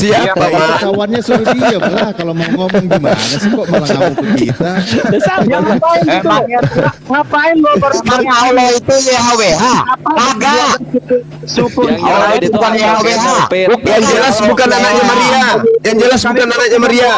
Siapa, Mak? Kawannya suruh diam lah. Kalau mau ngomong gimana sih kok malah ngomong ke kita? Ngapain lo Emang Allah itu YHWH? Kagak. Allah itu bukan YHWH. Yang jelas bukan anaknya Maria. Yang jelas bukan anaknya Maria.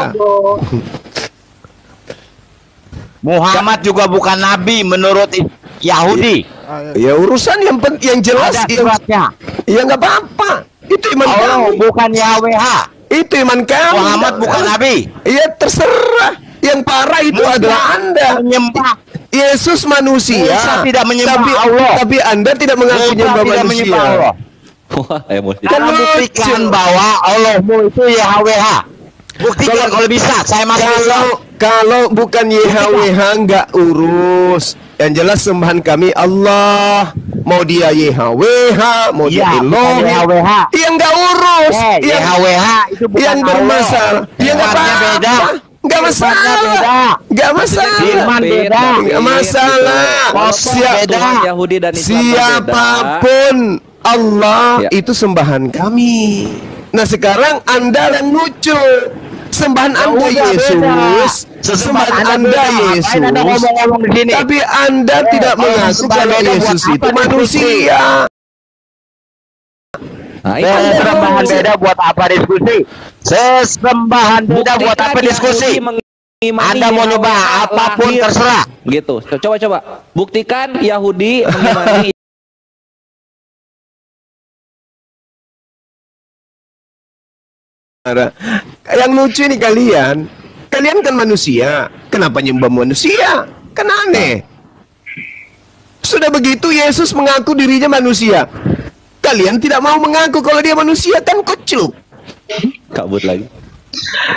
Muhammad juga bukan nabi menurut Yahudi. Ya urusan yang jelas. Ada suratnya. Ya nggak apa-apa. Itu iman Allah kamu. bukan YHWH. Itu iman kamu. Muhammad bukan nabi. Ya terserah. Yang parah itu adalah Anda. Menyembah. Yesus manusia. Musa tidak menyembah Allah. Tapi Anda tidak mengaku Musa menyembah tidak manusia. menyembah Allah. Wah, emosi. Kan Karena buktikan lucu. bahwa Allahmu itu YHWH. Buktikan kalau bisa. Saya masih Kalau bukan YHWH nggak urus. Yang jelas sembahan kami Allah. Mau dia YHWH, mau dia Iya, bukan Elohim. YHWH. Yang nggak urus. YHWH itu bukan yang bermasalah. Ya nggak Firmannya apa-apa. beda. Nggak Firmannya masalah. beda. Nggak masalah. Firman beda. Nggak masalah. Beda. Yahudi dan Islam Siapapun Allah Ya. itu sembahan kami. Nah sekarang Anda yang lucu. Sembahan Anda udah, Yesus. beda. Sembahan Anda Anda beda. Yesus. Ngapain Anda ngomong-ngomong di sini? Tapi Anda tidak mengaku sembahan kalau beda buat Yesus apa itu diskusi? manusia. Nah, itu Sesembahan beda buat apa diskusi? Sesembahan beda buat apa Buktikan diskusi? Yahudi mengimani Anda mau nyoba Yahweh apapun lahir. terserah. Gitu. Coba. Buktikan Yahudi mengimani Yang lucu ini kalian kan manusia. Kenapa nyembah manusia? Kan aneh. Sudah begitu Yesus mengaku dirinya manusia. Kalian tidak mau mengaku kalau dia manusia, kan kucuk. kabut lagi.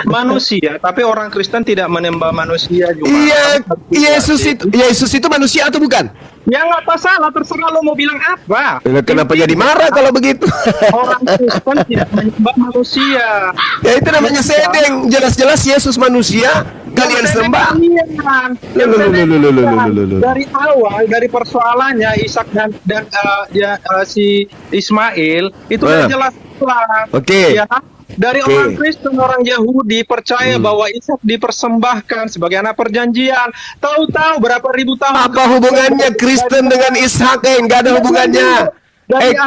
Manusia, tapi orang Kristen tidak menyembah manusia juga. Iya, Yesus itu manusia atau bukan? Ya nggak masalah, terserah lo mau bilang apa. Kenapa jadi marah kalau begitu? Orang Kristen tidak menyembah manusia. Ya itu namanya sedeng. Jelas-jelas Yesus manusia, kalian sembah. Dari awal, dari persoalannya Ishak dan si Ismail itu udah jelas lah. Oke. Ya, dari orang Kristen, orang Yahudi percaya bahwa Ishak dipersembahkan sebagai anak perjanjian. Tahu-tahu berapa ribu tahun. Apa hubungannya Kristen dengan Ishak? Nggak ada hubungannya.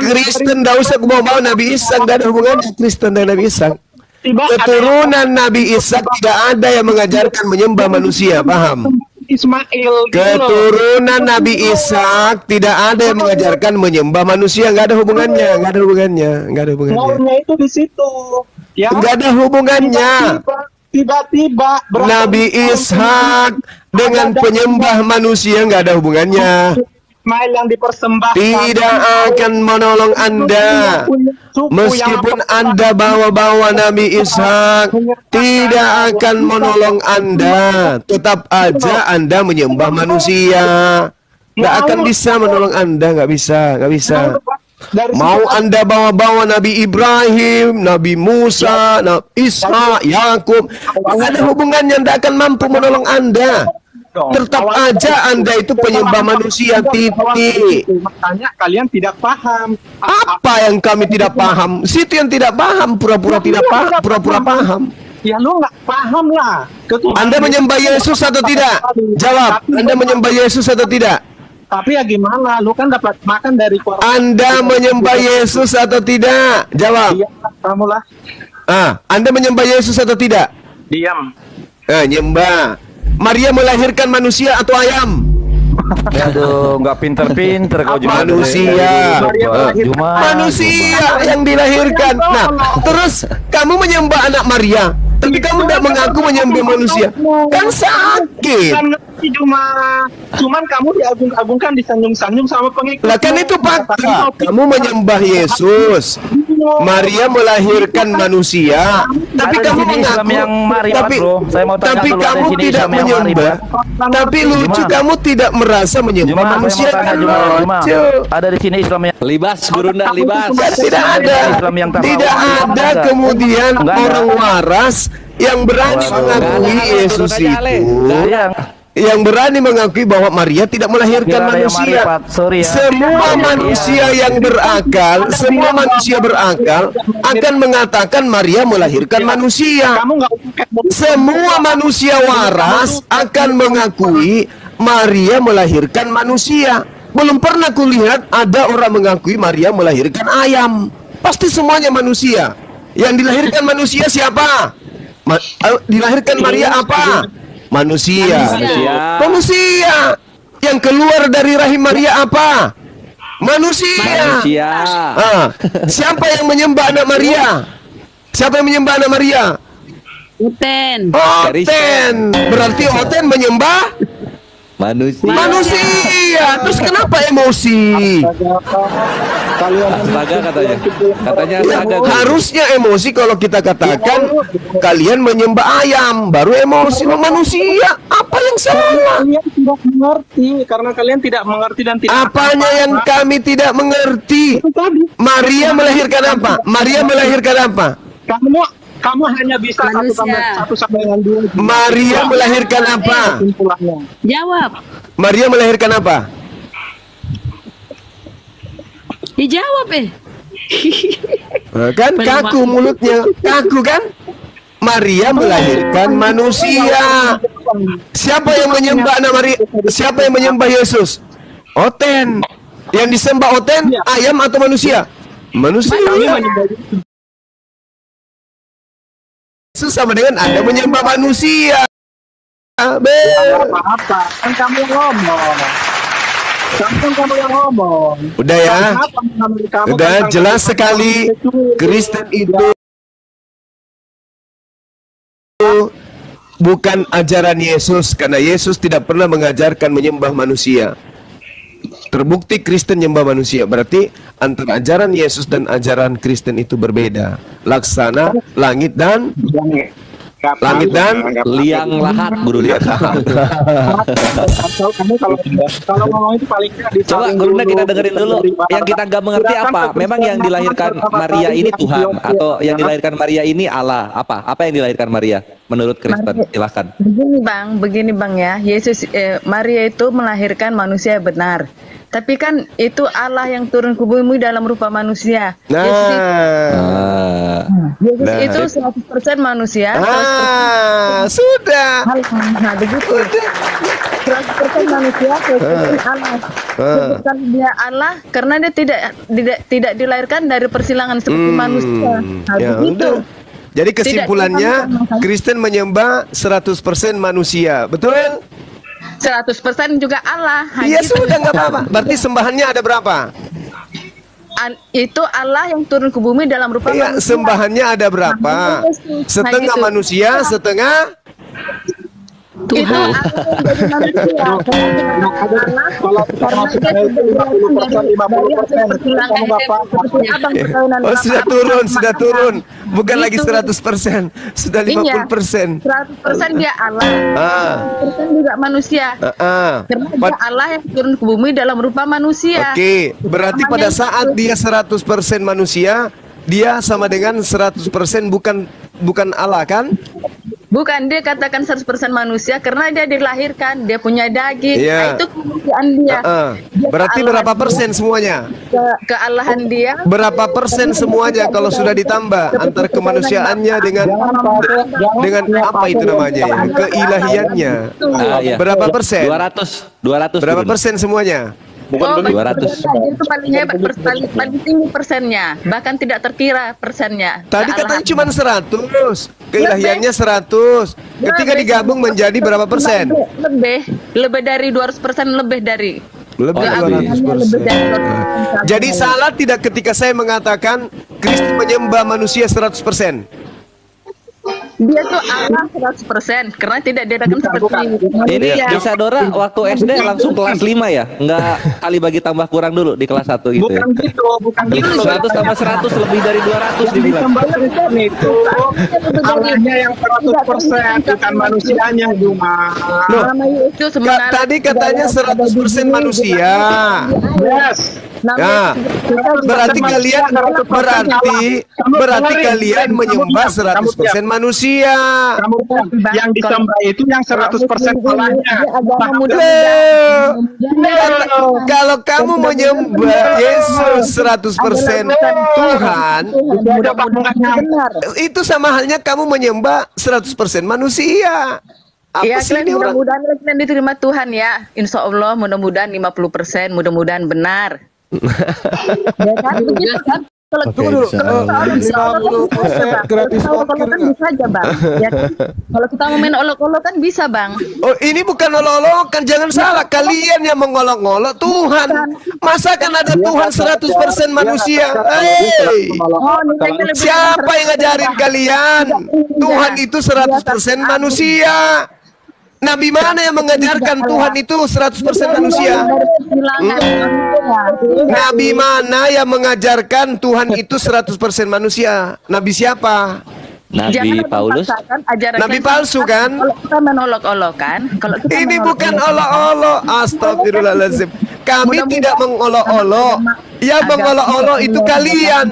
Kristen nggak usah bawa Nabi Ishak, nggak ada hubungannya Kristen dengan Nabi Ishak. Keturunan Nabi Ishak tidak ada yang mengajarkan menyembah manusia, paham? Ismail. Keturunan Nabi Ishak tidak ada yang mengajarkan menyembah manusia, nggak ada hubungannya, nggak ada hubungannya. Maunya itu di situ. Ya. Nggak ada hubungannya. Tiba-tiba Nabi Ishak dengan penyembah manusia nggak ada hubungannya. Ismail yang dipersembahkan Tidak akan menolong Anda. Meskipun Anda bawa-bawa Nabi Ishak, tidak akan menolong Anda. Tetap aja Anda menyembah manusia. Nggak akan bisa menolong Anda, nggak bisa. Mau Anda bawa-bawa Nabi Ibrahim, Nabi Musa, Nabi Ishak, Yakub, nggak ada hubungannya. Nggak akan mampu menolong Anda. Tetap aja Anda itu penyembah manusia, titik. Makanya kalian tidak paham. Apa yang kami tidak paham? Situ yang tidak paham, pura-pura tidak paham, pura-pura paham. Ya lu nggak paham lah. Anda menyembah Yesus atau tidak? Jawab, Anda menyembah Yesus atau tidak? Tapi ya gimana? Lu kan dapat makan dari keluarga. Anda menyembah Yesus atau tidak? Jawab. Iya, kamu lah. Anda menyembah Yesus atau tidak? Diam. Nyembah. Maria melahirkan manusia atau ayam? Aduh, nggak pinter-pinter kau juga. Manusia. Manusia yang dilahirkan. Nah, terus kamu menyembah anak Maria, tapi kamu tidak mengaku menyembah manusia. Kan sakit. Kan ngerti cuman kamu diagung-agungkan, disanjung-sanjung sama pengikut. Lah kan itu fakta. Kamu menyembah Yesus. Maria melahirkan manusia, tapi Ada kamu di sini Islam mengaku, yang Maribat, bro. Saya mau tanya tapi dulu, ada kamu di sini tidak Islam yang menyembah. Tapi lucu, kamu tidak merasa menyembah Juma, manusia. saya mau tanya Juma. Lucu. Ada di sini Islam yang Libas, Gurunda, libas. Tidak ada, Islam yang tak tidak mau. ada Enggak. kemudian Enggak ada. orang waras yang berani Waduh. mengakui Enggak ada, Yesus turun aja, Ale. itu. Enggak ada. yang berani mengakui bahwa Maria tidak melahirkan Kira ada yang manusia. marifat, sorry ya. Semua manusia yang berakal, semua manusia berakal akan mengatakan Maria melahirkan manusia. Kamu nggak pakai Semua manusia waras akan mengakui Maria melahirkan manusia. Belum pernah kulihat ada orang mengakui Maria melahirkan ayam. Pasti semuanya manusia. Yang dilahirkan manusia siapa? Dilahirkan Maria apa? Manusia. Manusia. Yang keluar dari rahim Maria apa? Manusia. Siapa yang menyembah anak Maria? Siapa yang menyembah anak Maria? Oten. Oten. Berarti Oten menyembah manusia. Terus kenapa emosi? Astaga katanya. Katanya astaga. Harusnya emosi kalau kita katakan kalian menyembah ayam, baru emosi. Manusia, apa yang salah? Kalian tidak mengerti karena kalian tidak mengerti dan tidak. Apanya yang kami tidak mengerti? Maria melahirkan apa? Maria melahirkan apa? Kamu hanya bisa satu sampai dengan 2. Maria melahirkan apa? Jawab. Maria melahirkan apa? Dijawab Kan kaku mulutnya, kaku kan? Maria melahirkan manusia. Siapa yang menyembah anak Maria? Siapa yang menyembah Yesus? Oten. Yang disembah Oten, ayam atau manusia? Manusia. Sama dengan Anda menyembah manusia. Apa? Kan kamu yang ngomong. Kamu yang ngomong. Udah ya. Udah jelas sekali Kristen itu bukan ajaran Yesus, karena Yesus tidak pernah mengajarkan menyembah manusia. Terbukti Kristen menyembah manusia, berarti antara ajaran Yesus dan ajaran Kristen itu berbeda. Laksana langit dan liang lahat, guru lihat. Kamu kalau ngomong itu paling Coba gurunya kita dengerin dulu. Yang kita nggak mengerti apa? Memang yang dilahirkan Maria ini Tuhan atau yang dilahirkan Maria ini Allah? Apa yang dilahirkan Maria menurut Kristen? Silahkan. Begini bang ya. Maria itu melahirkan manusia yang benar. Tapi kan itu Allah yang turun ke bumi dalam rupa manusia. Yesus itu 100% manusia. Sudah. Nah, begitu. 100% manusia, 100% Allah. Bukan dia Allah karena dia tidak dilahirkan dari persilangan seperti manusia. Nah, begitu. Jadi kesimpulannya Kristen menyembah 100% manusia, betul? 100% juga Allah. Iya sudah nggak apa-apa. Berarti sembahannya ada berapa? Itu Allah yang turun ke bumi dalam rupa manusia. Sembahannya ada berapa? Setengah manusia, setengah Tuhan. Oh, sudah turun. Bukan lagi 100%, sudah 50%. 100% dia Allah. 100% juga manusia. Karena dia Allah yang turun ke bumi dalam rupa manusia. Oke, berarti pada saat dia 100% manusia, dia sama dengan 100% bukan Allah kan? Bukan, dia katakan 100% manusia karena dia dilahirkan, dia punya daging. Yeah. Itu kemanusiaan dia. Berarti berapa persen semuanya? Kealahan dia. Berapa persen semuanya kalau sudah ditambah antara kemanusiaannya dengan apa itu namanya ya? Keilahiannya. Berapa persen? 200. Berapa persen semuanya? Bukan 200. Itu paling hebat, paling tinggi persennya, bahkan tidak terkira persennya. Tadi katanya cuma 100, keilahiannya 100. Ketika digabung menjadi berapa persen? Lebih dari 200%, lebih dari. Lebih 200%. Jadi salah tidak ketika saya mengatakan Kristen menyembah manusia 100%? Dia tuh Allah 100% karena tidak dirakan seperti ini. Bisa Dora waktu SD langsung kelas 5 ya? Enggak kali bagi tambah kurang dulu di kelas 1 gitu ya? Bukan gitu. 100 tambah 100 lebih dari 200 dibilang. Itu Allahnya yang 100%, bukan manusianya cuma. Tadi katanya 100% manusia. Yes. Nah, berarti kalian kalian menyembah 100% manusia. Yang disembah itu yang 100% Allahnya. Kalau kamu menyembah Yesus 100% Tuhan, itu sama halnya kamu menyembah 100% manusia. Apa Ya, sih kalian ini orang? mudah-mudahan kalian diterima Tuhan ya. Insya Allah mudah-mudahan 50%, mudah-mudahan benar. Ya kan? Begitu kan? Kalau Oke, tunggu dulu, insya kalau Allah. kita bisa olok-olok gratis bisa olok-olok kan bisa aja bang. Ya kan? Kalau kita mau main olok-olok kan bisa bang. Oh, ini bukan olok-olokan, jangan salah. Kalian yang mengolok-olok Tuhan. Masa kan ada Tuhan 100% manusia? Hei, Oh, nilainya lebih siapa yang ngajarin kalian? Tuhan itu 100% manusia. Nabi mana yang mengajarkan Tuhan itu 100% manusia? Nabi mana yang mengajarkan Tuhan itu 100% manusia? Nabi siapa? Nabi Paulus. Nabi palsu kan? Kalau kita menolok-olokan, kalau kita Ini menolok-olokan, bukan olok-olok. Astagfirullahaladzim. Kami tidak mengolok-olok. Yang mengolok-olok itu kalian.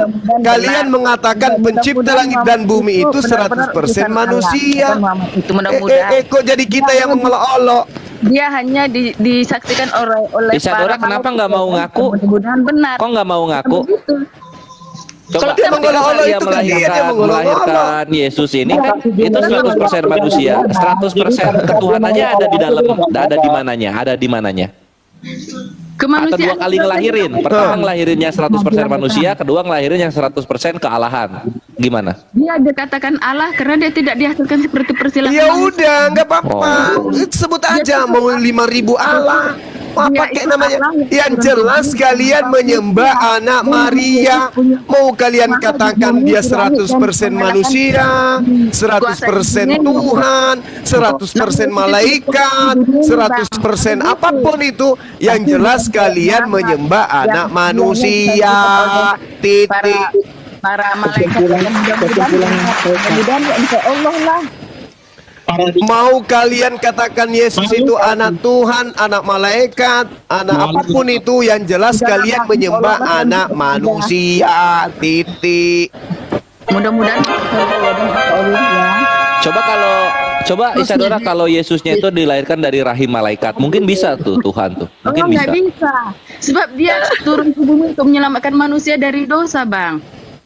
Kalian mengatakan pencipta langit dan bumi itu 100% manusia. Itu mudah-mudahan Kok jadi kita yang mengolok-olok? dia hanya disaksikan oleh Isadora kenapa nggak mau ngaku? Mudah-mudahan benar. Kok nggak mau ngaku? Kalau Coba dia mengolok-olok dia itu kan dia yang melahirkan Yesus ini kan itu 100% manusia, 100% ketuhanannya ada di dalam, ada di mananya, ada di mananya. Atau dua kali ngelahirin, pertama ngelahirinnya 100% manusia, kedua ngelahirin yang 100% kealahan. Gimana? Dia dikatakan Allah karena dia tidak dihasilkan seperti persilangan. Ya udah, nggak apa-apa. Sebut aja mau 5.000 Allah. Apa kayak namanya? Yang jelas kalian menyembah anak Maria. Mau kalian katakan dia 100% manusia, 100% Tuhan, 100% malaikat, 100% apapun itu. Yang jelas kalian menyembah anak manusia. Titik. Para malaikat yang mudah-mudahan insya Allah lah. Mau kalian katakan Yesus itu anak Tuhan, anak malaikat, anak apapun itu, yang jelas kalian menyembah anak manusia. Titik. Mudah-mudahan Coba Isadora kalau Yesusnya itu dilahirkan dari rahim malaikat, mungkin bisa tuh Tuhan tuh, mungkin nggak bisa. bisa. Sebab dia turun ke bumi untuk menyelamatkan manusia dari dosa, Bang.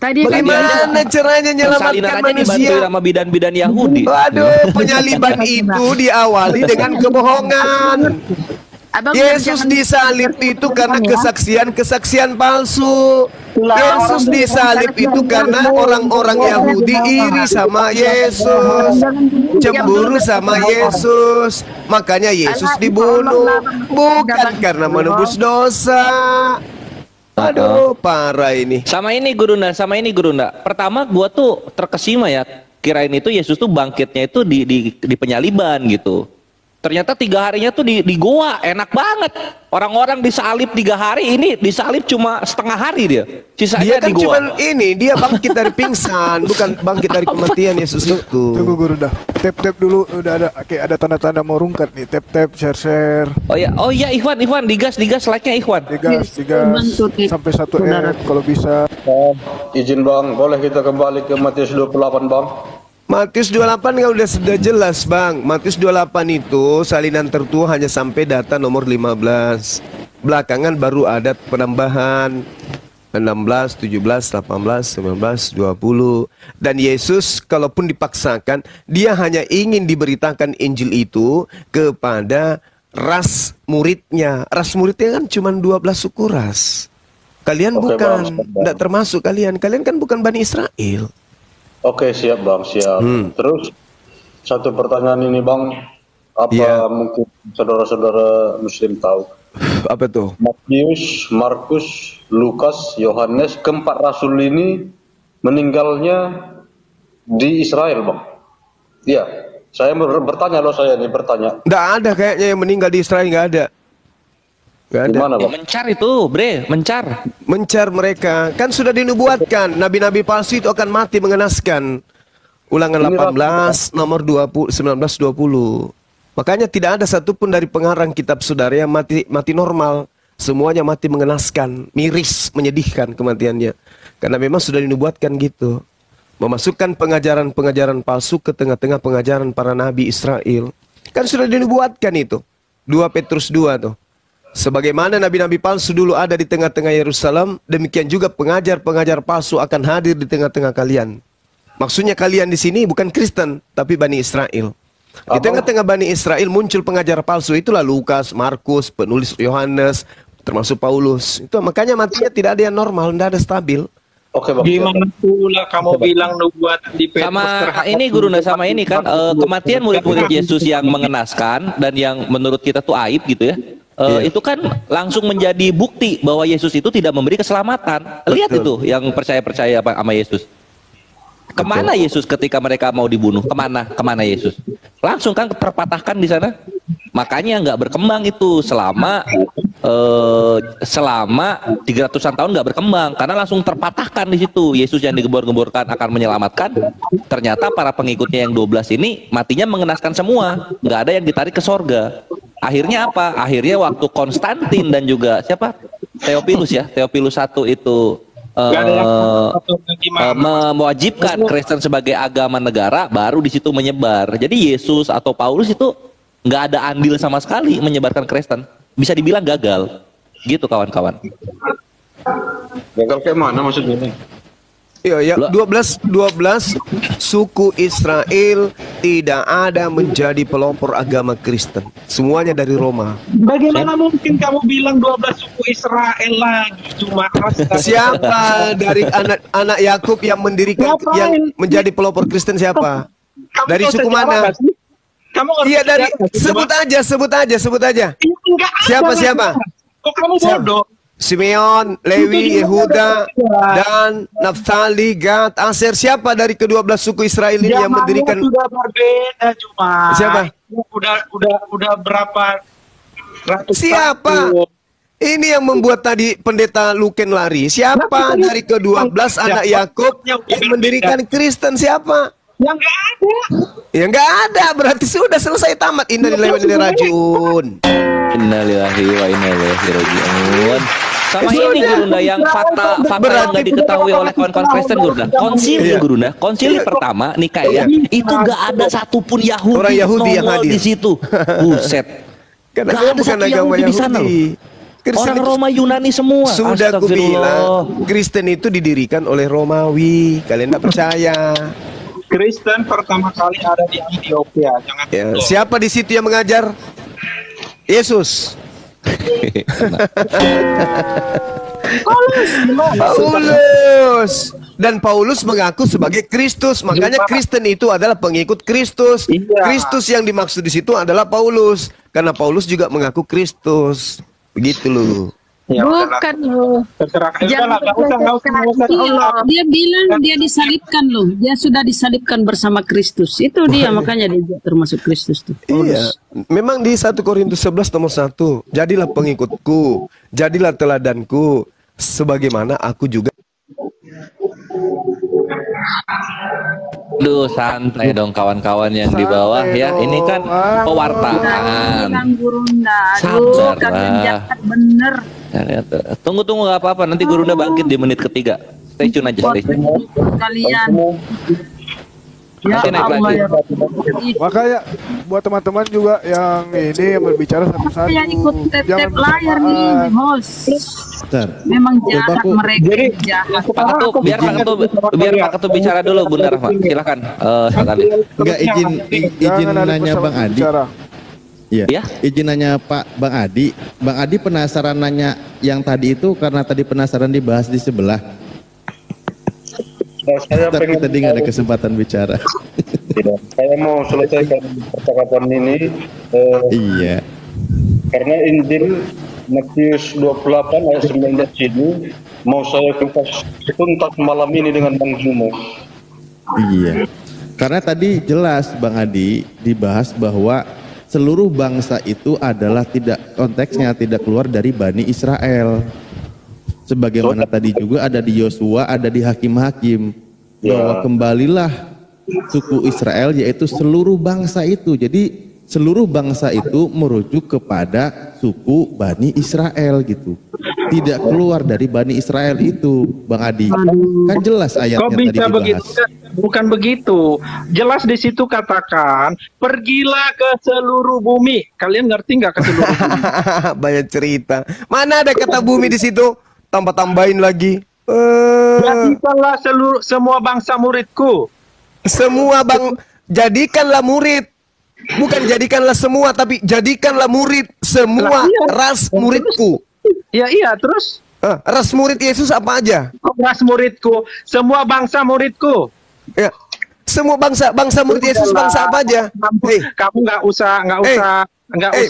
Tadi kan Bagaimana caranya Salinan menyelamatkan aja dibantu manusia? sama bidan-bidan Yahudi. Waduh, penyaliban itu diawali dengan kebohongan. Abang Yesus disalib itu karena kesaksian palsu. Yesus disalib itu karena orang-orang Yahudi iri sama Yesus, cemburu sama Yesus. Makanya Yesus dibunuh, bukan karena menebus dosa. Aduh, parah ini. Sama ini Gurunda. Pertama gua tuh terkesima ya, kirain itu Yesus tuh bangkitnya itu di penyaliban gitu. Ternyata 3 harinya tuh di goa, enak banget. Orang-orang disalib 3 hari, ini disalib cuma setengah hari dia. Dia Sisanya kan di goa. cuman ini, dia bangkit dari pingsan, bukan bangkit dari kematian Yesus itu. Tunggu guru dah. Tap dulu, udah ada kayak ada tanda-tanda mau rungkat nih. Tap share. Oh iya Ikhwan digas like-nya Ikhwan. Digas sampai 1 kalau bisa. Izin bang, boleh kita kembali ke Matius 28 bang? Matius 28 kan sudah jelas bang. Matius 28 itu salinan tertua hanya sampai data nomor 15. Belakangan baru ada penambahan 16, 17, 18, 19, 20. Dan Yesus kalaupun dipaksakan, dia hanya ingin diberitakan Injil itu kepada ras muridnya. Ras muridnya kan cuma 12 suku ras. Kalian Oke, bukan, bang. tidak termasuk kalian. Kalian kan bukan Bani Israel. Oke siap bang, siap. Terus satu pertanyaan ini bang, apa Iya. mungkin saudara-saudara Muslim tahu? Apa tuh? Matius, Markus, Lukas, Yohanes, keempat rasul ini meninggalnya di Israel bang. Iya, saya bertanya loh, saya nih bertanya. Nggak ada kayaknya yang meninggal di Israel, nggak ada. Nggak ada. Gimana bang? Mencar itu, Bre, mencar. Mencar mereka. Kan sudah dinubuatkan, nabi-nabi palsu itu akan mati mengenaskan. Ulangan 18, nomor 20, 19, 20. Makanya tidak ada satupun dari pengarang kitab saudara yang mati normal. Semuanya mati mengenaskan, miris, menyedihkan kematiannya. Karena memang sudah dinubuatkan gitu. Memasukkan pengajaran-pengajaran palsu ke tengah-tengah pengajaran para nabi Israel. Kan sudah dinubuatkan itu. 2 Petrus 2 tuh. Sebagaimana nabi-nabi palsu dulu ada di tengah-tengah Yerusalem, demikian juga pengajar-pengajar palsu akan hadir di tengah-tengah kalian. Maksudnya kalian di sini bukan Kristen, tapi Bani Israel. Di tengah-tengah Bani Israel muncul pengajar palsu, itulah Lukas, Markus, penulis Yohanes, termasuk Paulus. Itu makanya matinya tidak ada yang normal, tidak ada stabil. Oke, Bang. Gimana pula kamu bilang nubuat di Petrus Sama ini Guru, sama ini kan kematian murid-murid Yesus yang mengenaskan dan yang menurut kita tuh aib gitu ya. Itu kan langsung menjadi bukti bahwa Yesus itu tidak memberi keselamatan. Lihat itu yang percaya-percaya sama Yesus. Kemana Yesus ketika mereka mau dibunuh? Kemana Yesus? Langsung kan terpatahkan di sana. Makanya nggak berkembang itu selama 300-an tahun nggak berkembang karena langsung terpatahkan di situ. Yesus yang digebor-geborkan akan menyelamatkan, ternyata para pengikutnya yang 12 ini matinya mengenaskan semua, nggak ada yang ditarik ke sorga. Akhirnya apa? Akhirnya waktu Konstantin dan juga siapa? Theophilus ya, Theophilus I itu mewajibkan Kristen sebagai agama negara, baru di situ menyebar. Jadi Yesus atau Paulus itu nggak ada andil sama sekali menyebarkan Kristen. Bisa dibilang gagal. Gitu kawan-kawan. Gagal kayak mana maksudnya? Iya, 12 suku Israel tidak ada menjadi pelopor agama Kristen. Semuanya dari Roma. Bagaimana mungkin kamu bilang 12 suku Israel lagi? Cuma siapa dari anak Yakub yang mendirikan yang menjadi pelopor Kristen siapa? Dari suku mana? Iya dari sebut aja. Siapa? Kok kamu bodoh? Simeon, Lewi, Yehuda, dan Naftali, Gad, Aser. Siapa dari ke-12 suku Israel ini yang mendirikan? Sudah berbeda cuma. Siapa? Udah berapa ratus siapa? tahun. Ini yang membuat tadi pendeta Luken lari. Siapa dari ke-12 anak Yakub yang mendirikan Kristen? Siapa? Yang nggak ada. Ya nggak ada, berarti sudah selesai tamat. Innalillahi wa inna ilaihi rajiun. Innalillahi wa inna ilaihi rajiun. Sama ini Gurunda yang fakta yang nggak diketahui oleh kawan-kawan Kristen Gurunda. Konsili Gurunda, konsili pertama Nikaya itu nggak ada satupun Yahudi, orang Yahudi yang hadir di situ. Buset. Karena nggak ada satu Yahudi di sana loh. Orang Roma Yunani semua. Sudah aku bilang, Kristen itu didirikan oleh Romawi. Kalian tidak percaya? Kristen pertama kali ada di Ethiopia. Jangan siapa di situ yang mengajar? Yesus. Paulus. Dan Paulus mengaku sebagai Kristus. Makanya Kristen itu adalah pengikut Kristus. Kristus yang dimaksud di situ adalah Paulus. Karena Paulus juga mengaku Kristus. Begitu loh. Bukan loh. Dia bilang dia disalibkan loh. Dia sudah disalibkan bersama Kristus. Itu dia makanya dia termasuk Kristus tuh. Iya. Memang di 1 Korintus 11 nomor 1. Jadilah pengikutku, jadilah teladanku, sebagaimana aku juga. Duh, santai dong kawan-kawan yang di bawah ya. Ini kan pewartaan. Sabar lah. Bener. Tunggu nggak apa-apa. Nanti Gurunda bangkit di menit ketiga. Stay tune aja. Kalian. Ya Allah, makanya buat teman-teman juga yang ini yang berbicara satu-satu. Yang ikut tap layar nih, host. Memang jahat mereka. Jadi, jahat. Pak Ketua bicara dulu, Bunda Rahma. Silakan. Sekali. Enggak izin nanya Bang Adi. Iya. Izin nanya Pak Bang Adi. Bang Adi penasaran nanya yang tadi itu karena tadi penasaran dibahas di sebelah. Tapi tadi nggak ada kesempatan bicara. Tidak. Saya mau selesaikan percakapan ini. Iya. Karena Injil Matius 28 ayat 19 ini mau saya kupas tuntas malam ini dengan Bang Jumo. Iya. Karena tadi jelas Bang Adi dibahas bahwa seluruh bangsa itu adalah konteksnya tidak keluar dari Bani Israel. Sebagaimana tadi juga ada di Yosua, ada di Hakim-Hakim, bahwa kembalilah suku Israel, yaitu seluruh bangsa itu. Jadi seluruh bangsa itu merujuk kepada suku Bani Israel gitu. Tidak keluar dari Bani Israel itu, Bang Adi. Kan jelas ayatnya Kok tadi bisa dibahas. begitu? Bukan begitu. Jelas di situ katakan, pergilah ke seluruh bumi. Kalian ngerti nggak ke seluruh bumi? Banyak cerita. Mana ada kata bumi di situ? Tambah-tambahin lagi. Jadikanlah semua bangsa muridku. Jadikanlah murid. Bukan jadikanlah semua, tapi jadikanlah murid semua ras muridku. Ya iya, terus? Ras murid Yesus apa aja? Ras muridku, semua bangsa muridku. Ya. Semua bangsa murid Yesus bangsa apa aja? Kamu nggak usah.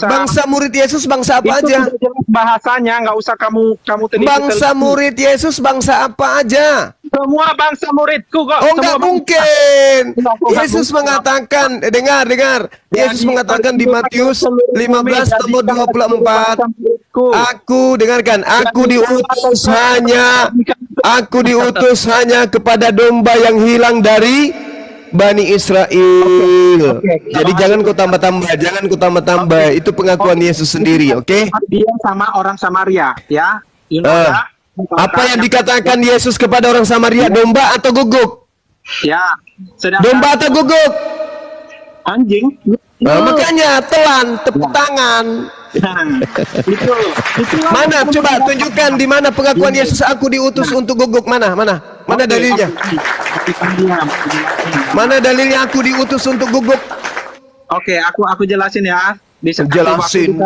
Bangsa murid Yesus bangsa apa itu aja? Bahasanya nggak usah kamu teliti. Bangsa murid Yesus bangsa apa aja? Semua bangsa muridku kok. Oh, nggak mungkin. Yesus mengatakan, dengar. Yesus mengatakan di Matius 15 ayat 24, aku dengarkan, aku diutus hanya kepada domba yang hilang dari Bani Israel. Jadi jangan kau tambah-tambah. Itu pengakuan Yesus sendiri, oke? Dia sama orang Samaria, ya. Apa yang dikatakan Yesus kepada orang Samaria, domba atau guguk? Ya. Domba atau guguk? Anjing. Makanya telan, tepuk tangan. Itu Mana? Coba tunjukkan di mana pengakuan Yesus, aku diutus untuk guguk. Mana dalilnya? Mana dalilnya aku diutus untuk guguk? Oke, aku jelasin ya. Jelasin.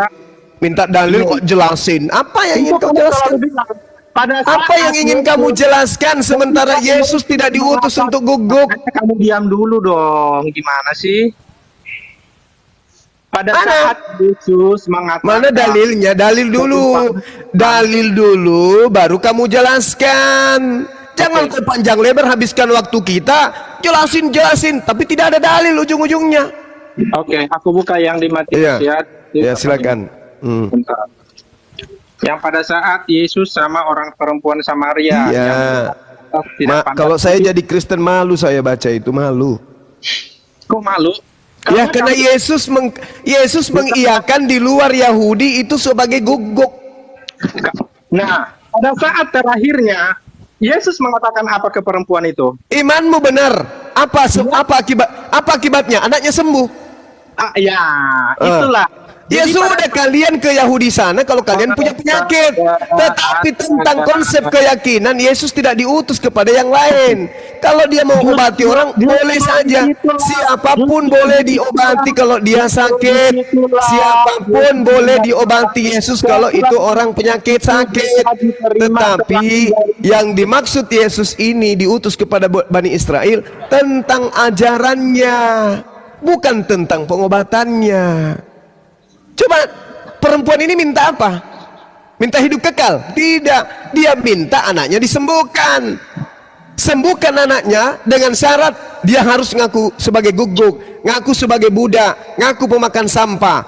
Minta dalil kok jelasin. Apa yang ingin kau jelaskan? Apa yang ingin kamu jelaskan sementara Yesus tidak diutus untuk guguk? Kamu diam dulu dong. Gimana sih? Pada saat Yesus mengatakan, mana dalilnya? Dalil dulu baru kamu jelaskan. Jangan panjang lebar habiskan waktu kita. Jelasin, tapi tidak ada dalil ujung-ujungnya. Oke, aku buka yang di Matius ya. Ya, silakan. Bentar. Yang pada saat Yesus sama orang perempuan Samaria. Iya. Kalau saya jadi Kristen malu saya baca itu, malu. Kok malu? Ya karena Yesus mengiyakan di luar Yahudi itu sebagai guguk. Nah, pada saat terakhirnya Yesus mengatakan apa ke perempuan itu? Imanmu benar. Apa akibatnya? Anaknya sembuh. Itulah. Ya sudah, kalian ke Yahudi sana kalau kalian punya penyakit. Tetapi tentang konsep keyakinan, Yesus tidak diutus kepada yang lain. Kalau dia mau obati orang, boleh saja. Siapapun boleh diobati kalau dia sakit. Siapapun boleh diobati Yesus kalau itu orang penyakit sakit. Tetapi yang dimaksud Yesus ini diutus kepada Bani Israel tentang ajarannya, bukan tentang pengobatannya. Coba perempuan ini minta apa? Minta hidup kekal? Tidak, dia minta anaknya disembuhkan. Sembuhkan anaknya dengan syarat dia harus ngaku sebagai guguk, ngaku sebagai budak, ngaku pemakan sampah.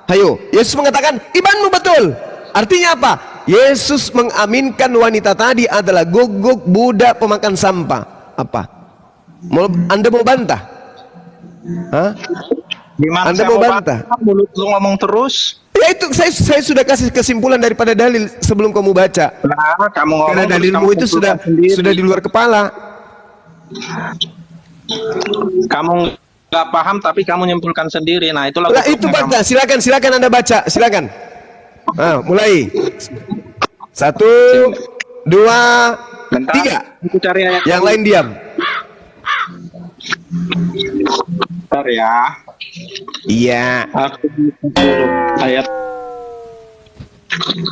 Ayo, Yesus mengatakan imanmu betul. Artinya apa? Yesus mengaminkan wanita tadi adalah guguk, budak, pemakan sampah. Apa? Anda mau bantah? Hah? Gimana Anda mau bantah? Mulut lu ngomong terus. Ya itu saya sudah kasih kesimpulan daripada dalil sebelum kamu baca. Nah, kamu ngomong. Karena dalilmu itu sudah di luar kepala. Kamu nggak paham tapi kamu nyimpulkan sendiri. Nah itulah. Lah itu baca. Silakan Anda baca. Silakan. Mulai. 1, 2, 3. Aku cari ayat. Yang lain diam. Bentar ya. Iya. Aku ayat.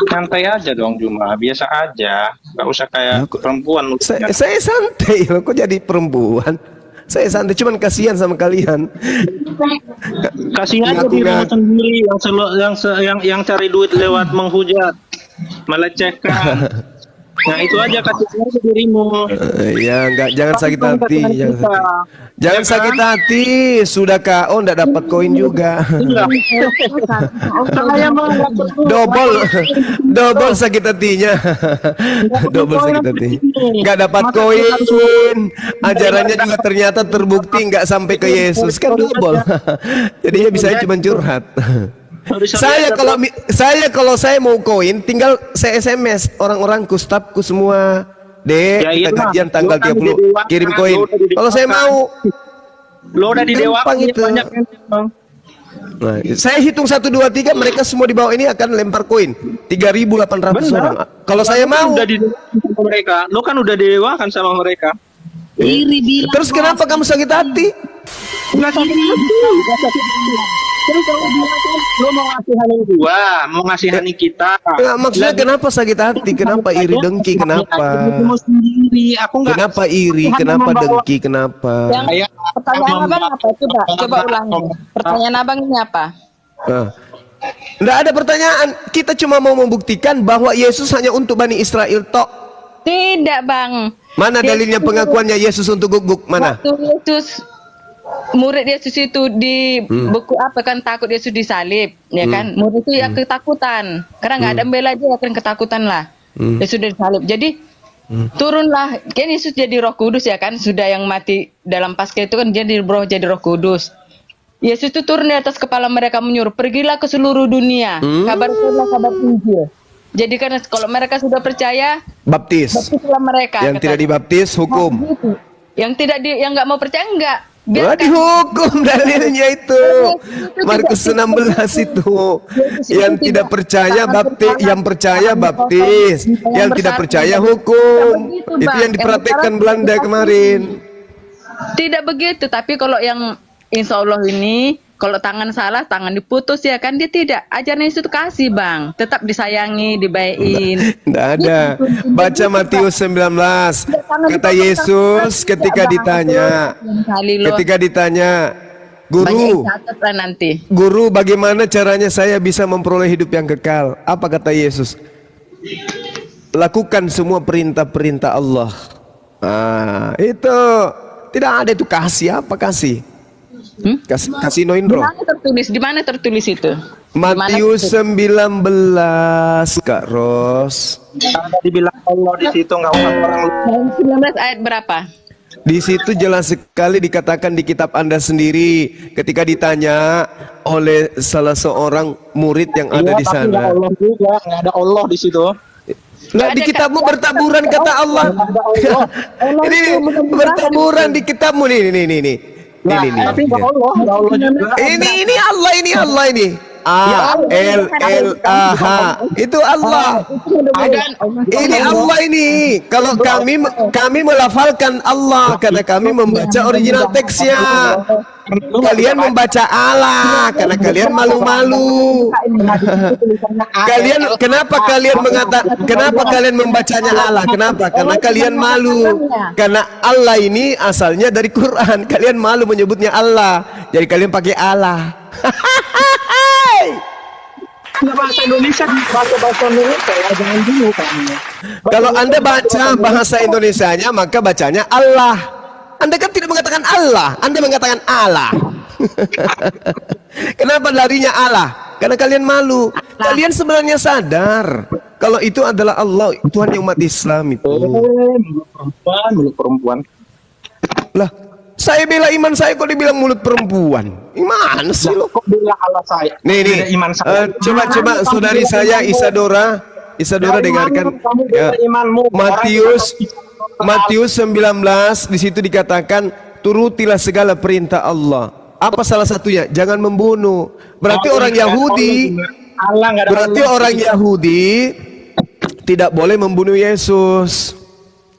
Santai aja dong Juma, biasa aja, nggak usah kayak perempuan. Saya santai loh, kok jadi perempuan? Saya santai, cuman kasihan sama kalian. Kasihan aja dirimu sendiri yang cari duit lewat menghujat, melecehkan. Nah itu aja kasih ke dirimu. Ya enggak, jangan sakit hati, jangan sakit hati. Sudah KO enggak dapat koin juga. Double sakit hatinya. Double sakit hati. Enggak dapat koin. Ajarannya juga ternyata terbukti enggak sampai ke Yesus, kan double. Jadinya bisa cuma curhat. Kalau saya mau koin, tinggal saya SMS orang-orangku, stafku semua. Dek, kita kajian tanggal 30, kirim koin. Kalau saya mau, lo udah didewakan itu. Banyak Nah, saya hitung 1, 2, 3, mereka semua di bawah ini akan lempar koin 3.800 orang. Kalau saya mau, mereka, lo kan udah didewakan sama mereka. Terus kenapa kamu sakit hati? Nggak sakit hati. Terus kalau bilang kan lo mau ngasihanin gua, mau ngasihanin kita. Nggak, maksudnya kenapa sakit hati? Kenapa iri dengki? Kenapa? Kenapa iri? Kenapa dengki? Kenapa? Pertanyaan abang apa? Coba ulangi. Pertanyaan abang ini apa? Nggak ada pertanyaan. Kita cuma mau membuktikan bahwa Yesus hanya untuk Bani Israel tok. Tidak, Bang. Mana dalilnya pengakuannya Yesus untuk guguk? Mana? Waktu Yesus, murid Yesus itu di buku apa kan, takut Yesus disalib, ya kan? Murid itu ya ketakutan, karena nggak ada bela dia, kan ketakutan lah. Yesus disalib. Jadi turunlah, kan Yesus jadi Roh Kudus ya kan? Sudah yang mati dalam Paskah itu kan jadi Roh Kudus. Yesus itu turun di atas kepala mereka, menyuruh, pergilah ke seluruh dunia, kabarkanlah kabar Injil. Jadi karena kalau mereka sudah percaya, baptislah mereka. Yang tidak dibaptis hukum. Gitu. Yang nggak mau percaya enggak. Dihukum dalilnya itu. Markus 16 itu. Yang tidak percaya baptis, yang percaya baptis, yang tidak percaya hukum. Itu yang dipraktekkan Belanda kemarin. Tidak begitu, tapi kalau yang insya Allah ini, kalau tangan salah, tangan diputus ya kan, dia tidak. Ajaran Yesus itu kasih, Bang. Tetap disayangi, dibaikin. Tidak ada. Baca Matius 19. Kata Yesus ketika ditanya, Guru, bagaimana caranya saya bisa memperoleh hidup yang kekal? Apa kata Yesus? Lakukan semua perintah-perintah Allah. Nah, itu. Tidak ada itu kasih, apa kasih? Kasino Indro. Di mana tertulis itu? Matius 19, Kak Ros. Ada dibilang Allah di situ, nggak usah orang. 19 ayat berapa? Di situ jelas sekali dikatakan di kitab Anda sendiri ketika ditanya oleh salah seorang murid yang ada di sana. Nggak ada Allah di situ. Nah, di kitabmu bertaburan kata Allah. Ini bertaburan di kitabmu nih. Ini Allah ini. A-L-L-A-H itu Allah. Ini Allah ini. Kalau kami melafalkan Allah karena kami membaca original teksnya. Kalian membaca Allah karena kalian malu-malu. Kenapa kalian membacanya Allah? Kenapa? Karena kalian malu. Karena Allah ini asalnya dari Quran. Kalian malu menyebutnya Allah. Jadi kalian pakai Allah. Bahasa Indonesia ya, jangan dulu kamu. Kalau Anda baca bahasa Indonesianya maka bacanya Allah. Anda kan tidak mengatakan Allah, Anda mengatakan Allah. Kenapa larinya Allah? Karena kalian malu. Kalian sebenarnya sadar kalau itu adalah Allah, Tuhan yang umat Islam itu. Mulut perempuan. Lah, saya bela iman saya kok dibilang mulut perempuan. Gimana sih lo? Kok bela Allah saya? Nih. Coba saudari saya Isadora dengarkan. Ya. Matius 19 di situ dikatakan turutilah segala perintah Allah. Apa salah satunya? Jangan membunuh. Berarti orang Yahudi tidak boleh membunuh Yesus.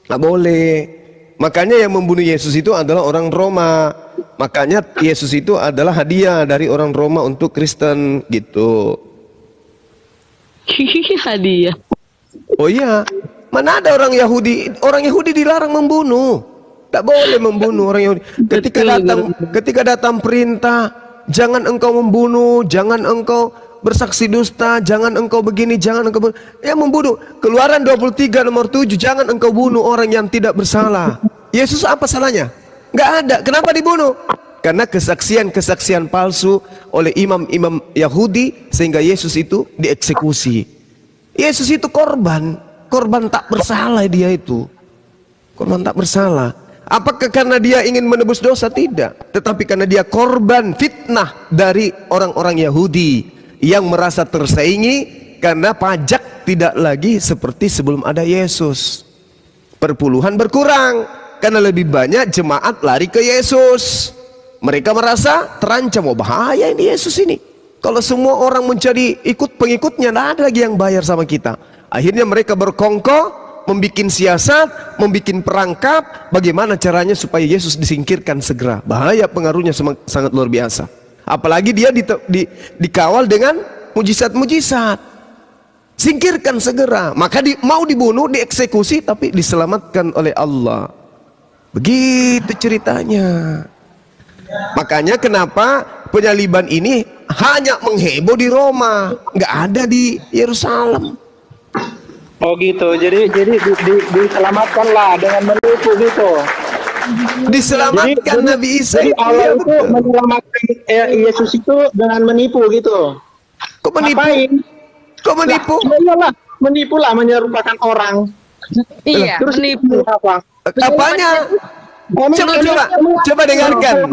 Nggak boleh. Makanya yang membunuh Yesus itu adalah orang Roma. Makanya Yesus itu adalah hadiah dari orang Roma untuk Kristen gitu. Hadiah. Oh iya. Mana ada orang Yahudi? Orang Yahudi dilarang membunuh. Tak boleh membunuh orang Yahudi. Ketika datang perintah, jangan engkau membunuh, jangan engkau bersaksi dusta, jangan engkau begini, jangan engkau membunuh. Keluaran 23 nomor 7, jangan engkau bunuh orang yang tidak bersalah. Yesus apa salahnya? Nggak ada. Kenapa dibunuh? Karena kesaksian palsu oleh imam-imam Yahudi sehingga Yesus itu dieksekusi. Yesus itu korban tak bersalah dia itu. Korban tak bersalah. Apakah karena dia ingin menebus dosa? Tidak. Tetapi karena dia korban fitnah dari orang-orang Yahudi yang merasa tersaingi karena pajak tidak lagi seperti sebelum ada Yesus. Perpuluhan berkurang karena lebih banyak jemaat lari ke Yesus. Mereka merasa terancam, bahaya ini Yesus ini. Kalau semua orang menjadi pengikutnya, tidak ada lagi yang bayar sama kita. Akhirnya mereka berkongkol, membuat siasat, membuat perangkap, bagaimana caranya supaya Yesus disingkirkan segera. Bahaya, pengaruhnya sangat luar biasa. Apalagi dia dikawal dengan mujizat-mujizat. Singkirkan segera. Maka mau dibunuh, dieksekusi, tapi diselamatkan oleh Allah. Begitu ceritanya. Makanya kenapa penyaliban ini hanya mengheboh di Roma, nggak ada di Yerusalem. Oh gitu, jadi diselamatkanlah dengan menipu gitu. Diselamatkan Nabi Isa. Jadi Allah itu menyelamatkan Yesus itu dengan menipu gitu. Kok menipu? Apain? Kok menipu? Ya iyalah, menipulah, menyerupakan orang. Iya, terus menipu. apa? Apanya? Coba dengarkan.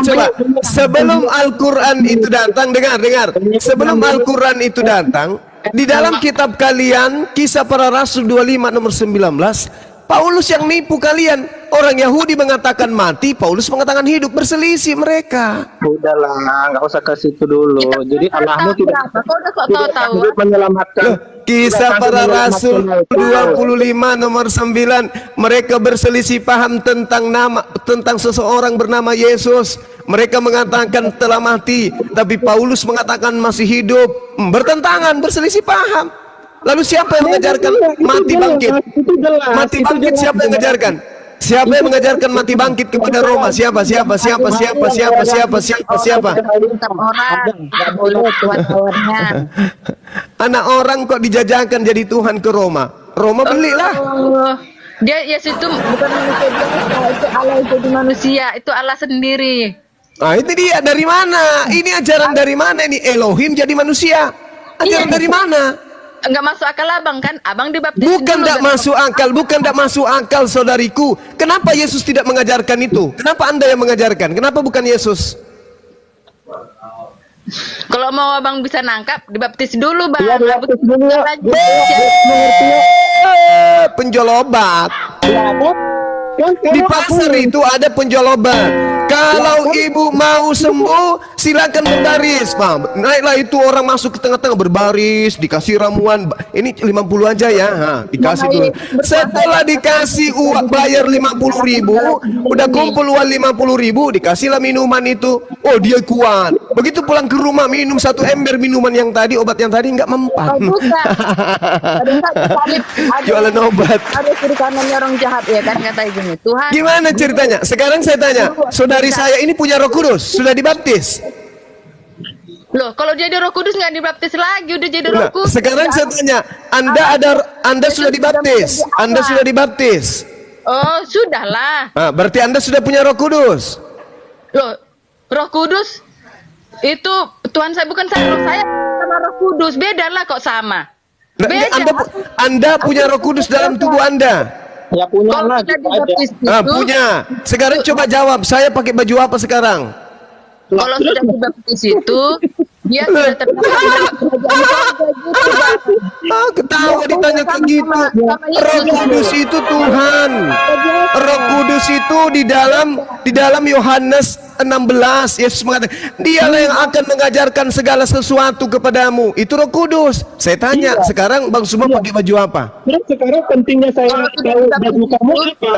Coba. Sebelum Al-Quran itu datang, dengar. Sebelum Al-Quran itu datang, di dalam kitab kalian, Kisah Para Rasul 25 nomor 19, Paulus yang nipu kalian. Orang Yahudi mengatakan mati, Paulus mengatakan hidup, berselisih mereka. Udahlah, nggak usah ke situ dulu. Jadi Allahmu tidak menyelamatkan. Kisah Para Rasul 25 nomor 9, mereka berselisih paham tentang seseorang bernama Yesus. Mereka mengatakan telah mati, tapi Paulus mengatakan masih hidup. Bertentangan, berselisih paham. Lalu siapa yang mengajarkan mati bangkit? Mati bangkit siapa yang mengajarkan? Siapa yang mengajarkan mati bangkit kepada Roma? Siapa? Anak orang kok dijajakan jadi Tuhan ke Roma. Roma belilah. Dia Yesus itu bukan manusia biasa, itu Allah itu manusia, itu Allah sendiri. Nah, itu dia, dari mana? Ini ajaran dari mana ini? Elohim jadi manusia. Ajaran dari mana? Enggak masuk akal abang kan? Abang dibaptis bukan tidak masuk akal saudariku. Kenapa Yesus tidak mengajarkan itu? Kenapa Anda yang mengajarkan? Kenapa bukan Yesus? Kalau mau abang bisa nangkap, dibaptis dulu bang. Iya, dibaptis dulu. Penjual obat. Di pasar itu ada penjual obat. Kalau ibu mau sembuh, silakan berbaris, Pak. Naiklah itu orang masuk ke tengah-tengah berbaris, dikasih ramuan. Ini 50 aja ya, dikasih dulu. Setelah dikasih uang bayar 50.000, udah kumpul uang 50.000, dikasihlah minuman itu. Oh dia kuat. Begitu pulang ke rumah minum 1 ember minuman yang tadi, obat yang tadi nggak mempan. Jualan obat. Ada kirikanannya orang jahat ya kan katanya gini. Tuhan. Gimana ceritanya? Sekarang saya tanya, saudari saya ini punya Roh Kudus, sudah dibaptis? Loh, kalau jadi Roh Kudus nggak dibaptis lagi, udah jadi Roh Kudus. Sekarang saya tanya, Anda sudah dibaptis? Anda sudah dibaptis? Oh, sudahlah. Nah, berarti Anda sudah punya Roh Kudus? Loh, Roh Kudus itu Tuhan saya, bukan saya, Roh saya sama Roh Kudus, beda lah kok sama. Beda. Anda punya Roh Kudus dalam tubuh Anda? Ya punya lah. Punya. Sekarang coba jawab, saya pakai baju apa sekarang? Kalau sudah dibaptis itu, dia sudah ketawa ditanya kayak gitu. Roh Kudus itu Tuhan. Roh Kudus itu di dalam Yohanes 16, Yesus mengatakan, dialah yang akan mengajarkan segala sesuatu kepadamu. Itu Roh Kudus. Saya tanya, sekarang Bang Suma pakai baju apa? Sekarang pentingnya saya tahu baju kamu apa?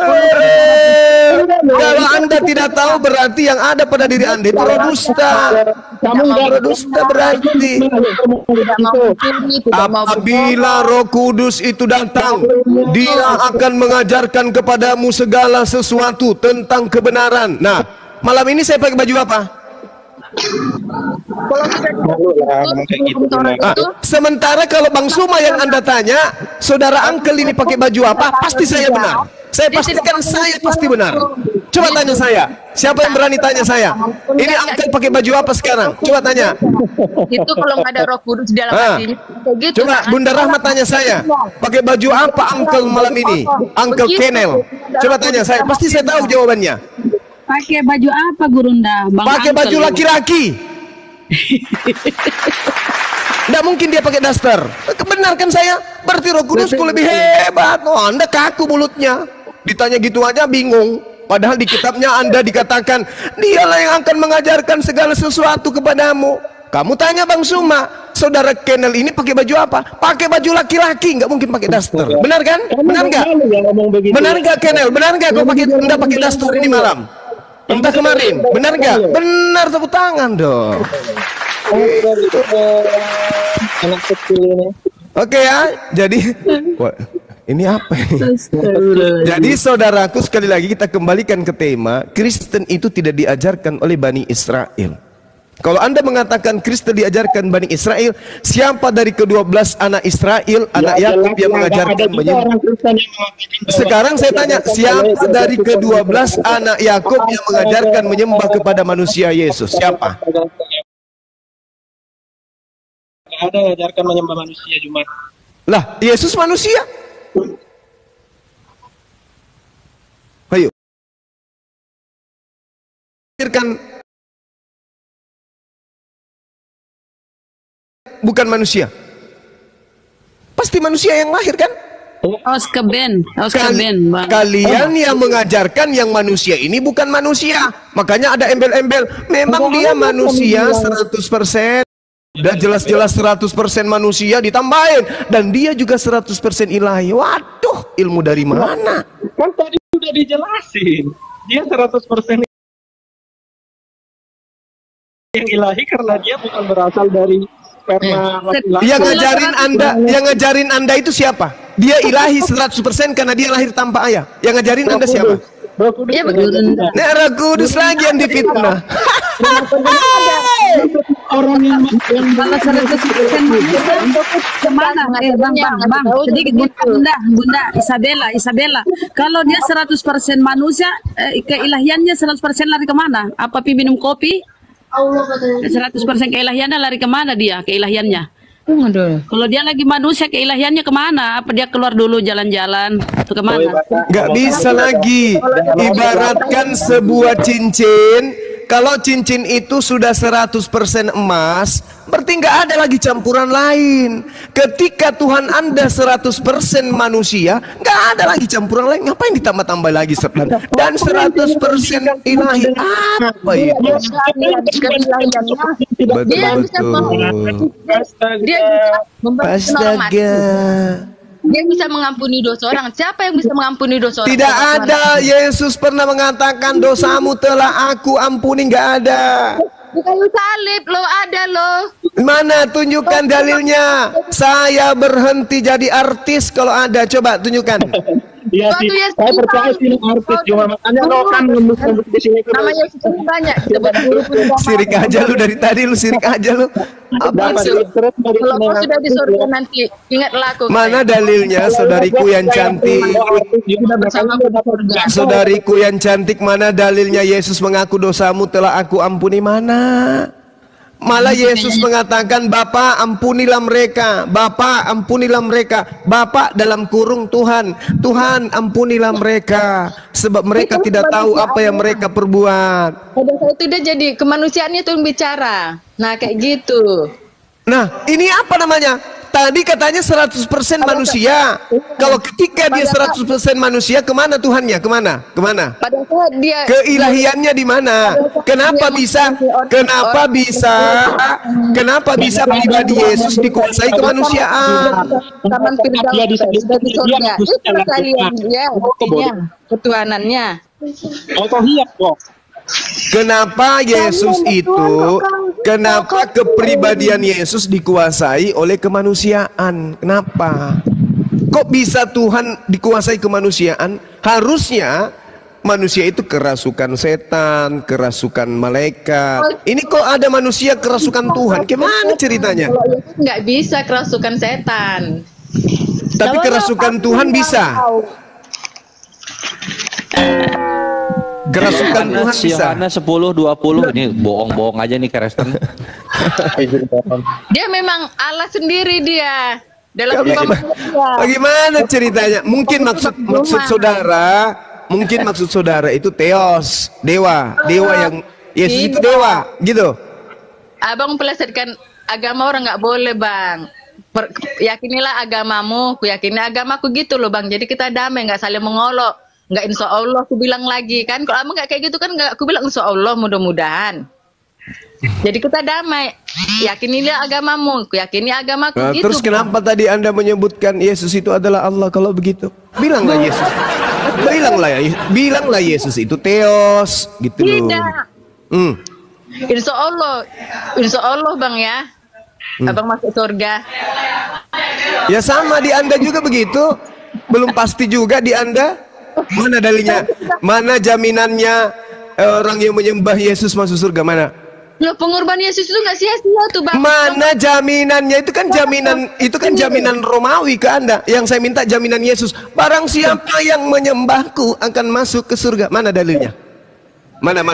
Kalau Anda tidak tahu, berarti yang ada pada diri Anda itu roh dusta. Roh dusta berarti apabila Roh Kudus itu datang, Dia akan mengajarkan kepadamu segala sesuatu tentang kebenaran. Nah, malam ini saya pakai baju apa? Sementara kalau Bang Suma yang Anda tanya, saudara Angkel ini pakai baju apa? Pasti saya benar. Saya pastikan saya pasti benar. Coba tanya saya. Siapa yang berani tanya saya? Ini Angkel pakai baju apa sekarang? Coba tanya. Itu kalau nggak ada Roh Kudus di dalam hatinya. Gitu, coba Bunda Rahmat tanya saya. Pakai baju apa Angkel malam ini? Angkel Kenel. Coba tanya saya. Pasti saya tahu jawabannya. Pakai baju apa Gurunda? Pakai baju laki-laki. Nggak mungkin dia pakai daster. Benarkan saya? Berarti Roh Kudusku lebih hebat. Oh, Anda kaku mulutnya. Ditanya gitu aja bingung. Padahal di kitabnya Anda dikatakan, dialah yang akan mengajarkan segala sesuatu kepadamu. Kamu tanya Bang Suma, saudara Kenel ini pakai baju apa? Pakai baju laki-laki, nggak mungkin pakai daster. Benar kan? Benar nggak? Benar nggak Kenel? Benar nggak kau pakai Anda pakai daster ini malam? Entah kemarin, benar nggak? Benar, tepuk tangan dong. Anak kecil ini. Oke ya, jadi ini apa ini? Jadi saudaraku, sekali lagi kita kembalikan ke tema, Kristen itu tidak diajarkan oleh Bani Israel. Kalau Anda mengatakan Kristen diajarkan Bani Israel, siapa dari ke-12 anak Israel, anak Yakub yang mengajarkan menyembah? Sekarang saya tanya, siapa dari ke-12 anak Yakub yang mengajarkan menyembah kepada manusia Yesus? Siapa? Ada yang mengajarkan menyembah manusia Jumat. Lah, Yesus manusia. Ayo. Bukan manusia. Pasti manusia yang lahir kan? Kalian yang mengajarkan yang manusia ini bukan manusia. Makanya ada embel-embel. Memang dia manusia 100%. Udah jelas-jelas 100% manusia ditambahin. Dan dia juga 100% ilahi. Waduh, ilmu dari mana? Kan tadi sudah dijelasin. Dia 100% yang ilahi karena dia bukan berasal dari sperma laki-laki. Yang ngajarin Anda itu siapa? Dia ilahi 100% karena dia lahir tanpa ayah. Yang ngajarin Anda siapa? Roh Kudus. Roh Kudus lagi yang difitnah. Orang yang kalau 100% kemana? Bang, sedikit Bunda Isabella. Kalau dia 100% manusia, keilahiannya 100% lari kemana? Apa minum kopi? 100% keilahiannya lari kemana dia? Keilahiannya? Kalau dia lagi manusia, keilahiannya kemana? Apa dia keluar dulu jalan-jalan? Atau kemana? Nggak bisa lagi. Ibaratkan sebuah cincin. Kalau cincin itu sudah 100% emas, berarti nggak ada lagi campuran lain. Ketika Tuhan Anda 100% manusia, nggak ada lagi campuran lain. Ngapain ditambah-tambah lagi? Dan 100% ilahi. Apa itu? Astaga. Dia bisa mengampuni dosa orang. Siapa yang bisa mengampuni dosa orang? Tidak ada. Yesus pernah mengatakan dosamu telah aku ampuni. Nggak ada. Di kayu salib lo ada lo. Mana tunjukkan dalilnya? Saya berhenti jadi artis kalau ada. Coba tunjukkan. Iya sih, saya percaya sih artis cuma makanya lo kan nembus di sini. Namanya Yesus banyak. Sirik aja lu dari tadi, lu sirik aja lu. Apa sih? Kalau kau sudah di surga nanti ingatlah aku. Mana dalilnya, saudariku yang cantik? Saudariku yang cantik, mana dalilnya Yesus mengaku dosamu telah aku ampuni? Mana? Malah Yesus mengatakan, Bapa ampunilah mereka, Bapa ampunilah mereka. Bapa dalam kurung Tuhan, Tuhan ampunilah mereka, sebab mereka tidak tahu apa yang mereka perbuat. Pada saat itu dia jadi kemanusiaannya tuh bicara. Nah kayak gitu. Nah ini apa namanya? Tadi katanya 100% manusia. Kalau ketika dia 100% manusia, kemana Tuhannya? Kemana? Kemana? Pada saat dia keilahiannya di mana? Kenapa bisa pribadi Yesus dikuasai kemanusiaan? Taman Firdaus di surga. Itu kalian dia, ketuhanannya. Otohiyak kok. Kenapa Yesus itu, kenapa kepribadian Yesus dikuasai oleh kemanusiaan? Kenapa? Kok bisa Tuhan dikuasai kemanusiaan? Harusnya manusia itu kerasukan setan, kerasukan malaikat. Ini kok ada manusia kerasukan Tuhan? Gimana ceritanya? Nggak bisa kerasukan setan. Tapi kerasukan Tuhan bisa. Kerasukan Tuhan bisa. Yohanes 10:20 ini bohong-bohong aja nih Kristen. Dia memang Allah sendiri dia. Dalam Bagaimana ceritanya? Mungkin maksud saudara itu Theos, dewa yang Yesus itu dewa, gitu. Abang mempelesetkan agama orang nggak boleh, Bang. Yakinilah agamamu, ku yakini agamaku gitu loh, Bang. Jadi kita damai, nggak saling mengolok, nggak insya Allah. Aku bilang lagi kan, kalau abang nggak kayak gitu kan, nggak. Aku bilang insya Allah, mudah-mudahan. Jadi kita damai, yakinilah agamamu, ku yakini agamaku gitu. Terus kenapa tadi Anda menyebutkan Yesus itu adalah Allah kalau begitu? Bilanglah Yesus. Bilanglah Yesus itu Theos gitu loh. Tidak. Insya Allah Bang ya. Abang masuk surga. Ya sama di Anda juga begitu. Belum pasti juga di Anda. Mana dalilnya? Mana jaminannya orang yang menyembah Yesus masuk surga? Mana? Loh, pengorban Yesus itu nggak sia-sia tuh, Bang. Mana jaminannya? Itu kan jaminan Romawi ke Anda. Yang saya minta jaminan Yesus. Barang siapa yang menyembahku akan masuk ke surga. Mana dalilnya? Mana?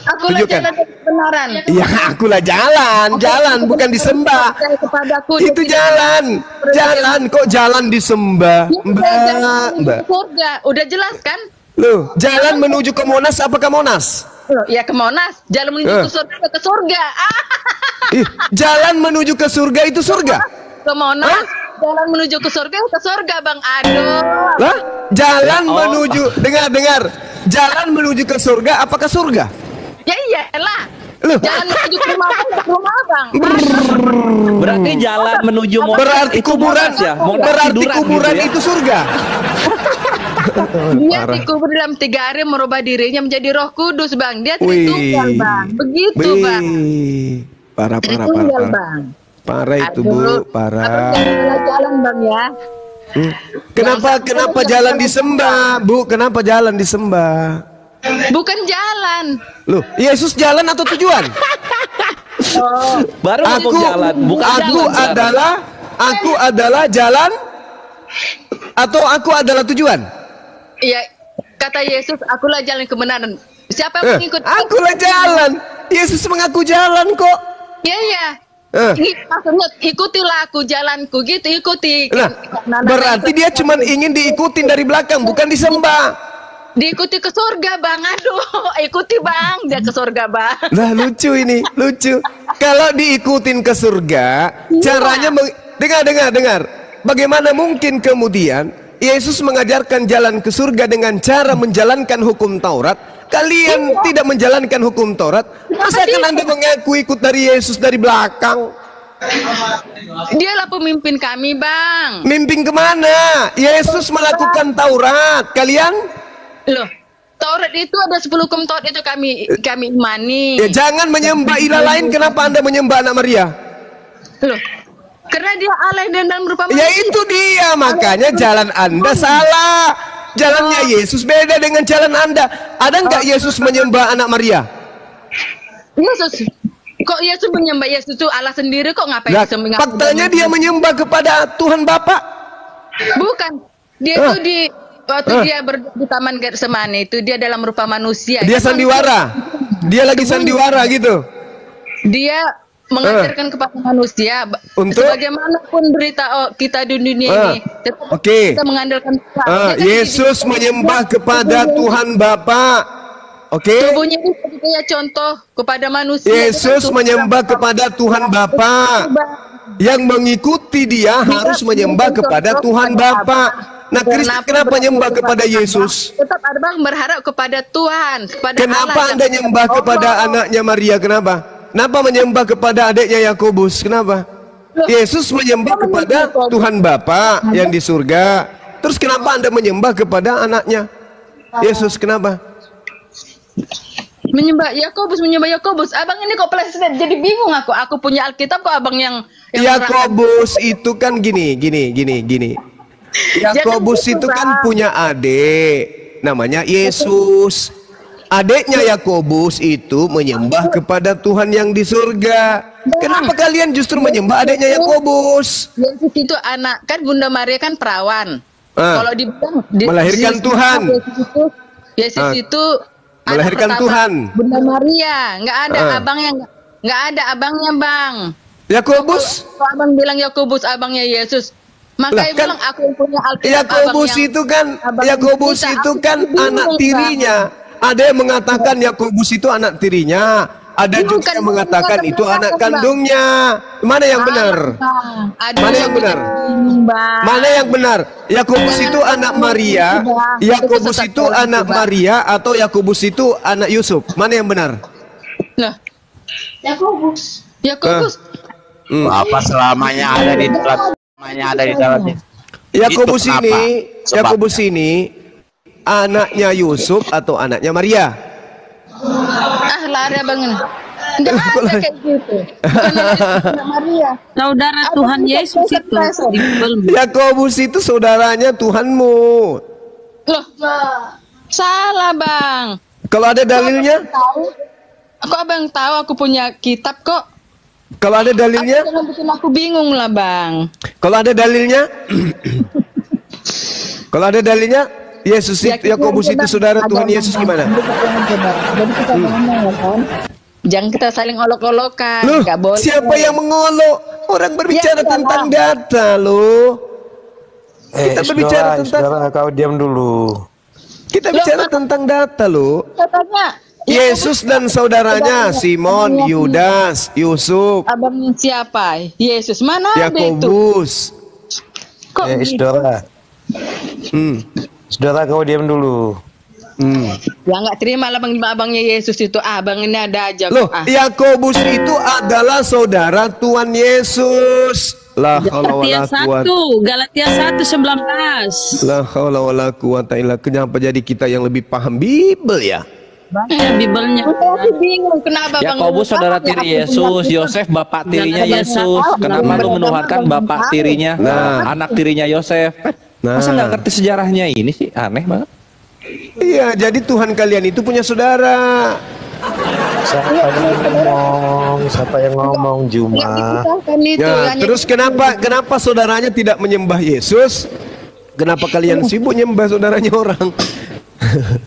Akulah jalan kebenaran. Ya, akulah jalan bukan disembah. Itu jalan kok jalan disembah. Mbak. Surga, udah jelas kan? Loh, jalan menuju ke Monas apa ke Monas? Ya ke Monas, jalan menuju ke surga. Jalan menuju ke surga itu surga. Ke Monas, jalan menuju ke surga Bang. Aduh. Lah, jalan menuju dengar. Jalan menuju ke surga apakah surga? Ya iyalah. Loh. Jalan menuju ke rumah Bang. Berarti jalan menuju Monas. Berarti kuburan ya. Berarti kuburan gitu ya? Itu surga. Dia dikubur dalam 3 hari merubah dirinya menjadi Roh Kudus, Bang. Dia Tritunggal, Bang. Begitu, Bang. Parah. Bang. Parah itu, Bu. Parah. Jalan, Bang ya. Kenapa jalan disembah, Bu? Kenapa jalan disembah? Bukan jalan. Loh, Yesus jalan atau tujuan? Baru ngomong jalan, bukan jalan. Aku adalah jalan atau aku adalah tujuan? Iya, kata Yesus, akulah jalan kebenaran. Siapa yang mengikut? Akulah jalan. Yesus mengaku jalan kok. Iya. Maksudnya ikutilah aku jalanku gitu, ikuti. Nah, berarti dia cuma ingin diikutin dari belakang, bukan disembah. Diikuti ke surga, Bang. Aduh, ikuti, Bang. Dia ke surga, Bang. Nah, lucu ini, lucu. Kalau diikutin ke surga, caranya dengar. Bagaimana mungkin kemudian Yesus mengajarkan jalan ke surga dengan cara menjalankan hukum Taurat? Kalian tidak menjalankan hukum Taurat. Masakan Anda mengaku ikut dari Yesus dari belakang? Dialah pemimpin kami, Bang. Mimpin kemana? Yesus melakukan Taurat. Kalian? Loh, Taurat itu ada 10 hukum Taurat itu kami imani. Ya, jangan menyembah ilah lain. Kenapa Anda menyembah anak Maria? Loh, karena dia Allah dan dalam rupa manusia. Ya itu dia, makanya jalan Anda salah. Jalannya Yesus beda dengan jalan Anda. Ada nggak Yesus menyembah anak Maria? Yesus, kok Yesus menyembah? Yesus itu Allah sendiri kok, ngapain disembah? Faktanya dia menyembah kepada Tuhan Bapa. Bukan, dia itu waktu dia di Taman Getsemani itu dia dalam rupa manusia. Dia sandiwara. Dia lagi sandiwara gitu. Dia mengajarkan kepada manusia untuk bagaimanapun berita kita di dunia ini kita mengandalkan Yesus menyembah kepada Tuhan Bapa. Tubuhnya itu kayak contoh kepada manusia. Yesus menyembah kepada Tuhan Bapa. Yang mengikuti dia harus menyembah kepada Tuhan Bapa. Nah, Kristus kenapa menyembah kepada Yesus? Tetap Abang berharap kepada Tuhan, kepada Kenapa Allah, Anda menyembah kepada anaknya Maria? Kenapa? Kenapa menyembah kepada adiknya Yakobus? Kenapa? Yesus menyembah kepada Tuhan Bapa yang di surga. Terus kenapa Anda menyembah kepada anaknya Yesus? Kenapa? Menyembah Yakobus. Abang ini kok peleset, jadi bingung aku. Aku punya Alkitab kok abang yang Yakobus itu kan gini. Yakobus itu kan punya adik. namanya Yesus. Adiknya Yakobus itu menyembah kepada Tuhan yang di surga. Kenapa kalian justru menyembah adiknya Yakobus? Yesus itu anak, kan Bunda Maria kan perawan. Kalau dibilang melahirkan Tuhan. Yesus itu melahirkan anak Tuhan. Bunda Maria, nggak ada abangnya, nggak ada abangnya, Bang. Yakobus? Kalau abang bilang Yakobus abangnya Yesus, makanya kan, bilang aku punya Alkitab. Yakobus itu kan anak tirinya. Ada yang mengatakan Yakobus itu anak tirinya. Ada juga yang mengatakan itu anak kandungnya. Mana yang benar? Mana yang benar? Mana yang benar? Yakobus itu anak Maria, Yakobus itu anak Maria, atau Yakobus itu anak Yusuf? Mana yang benar? Nah, Yakobus. Apa selamanya ada di dalam, selamanya ada di dalamnya. Yakobus ini anaknya Yusuf atau anaknya Maria? Lari abang ini. Enggak ada kayak gitu. Maria. Saudara Tuhan Yesus itu. Yakobus itu saudaranya Tuhanmu. Loh, salah Bang. Kalau ada dalilnya? Kok abang tahu aku punya kitab kok? Kalau ada dalilnya? Aku bingung lah Bang. Kalau ada dalilnya? Kalau ada dalilnya? Yesus itu, Yakobus itu saudara Tuhan Yesus gimana? Jadi kita jangan kita saling olok-olokan. Loh, nggak boleh. siapa yang mengolok? Orang berbicara tentang data loh. Kita berbicara tentang. Kau diam dulu. Kita bicara tentang data loh. Katanya Yesus dan saudaranya Simon, Yudas, Yusuf. Abangnya siapa? Yesus mana ada itu? Yakobus. Kok saudara. Saudara, kau diam dulu. Ya nggak terima lah abangnya Yesus itu. Abang ini ada aja. Loh, Yakobus itu adalah saudara Tuhan Yesus. La haula wala quwata. Galatia 1:19. La haula wala quwata illa. Kenapa jadi kita yang lebih paham Bible ya? Bibelnya. Aku bingung kenapa Bang. Yakobus saudara tiri Yesus, Yosef bapak tirinya Yesus. Kenapa lu menuhankan bapak tirinya, anak tirinya Yosef? Masa nggak ngerti sejarahnya ini sih, aneh banget. Iya, jadi Tuhan kalian itu punya saudara. Siapa yang ngomong Juma? Ya, terus kenapa saudaranya tidak menyembah Yesus? Kenapa kalian sibuk nyembah saudaranya orang?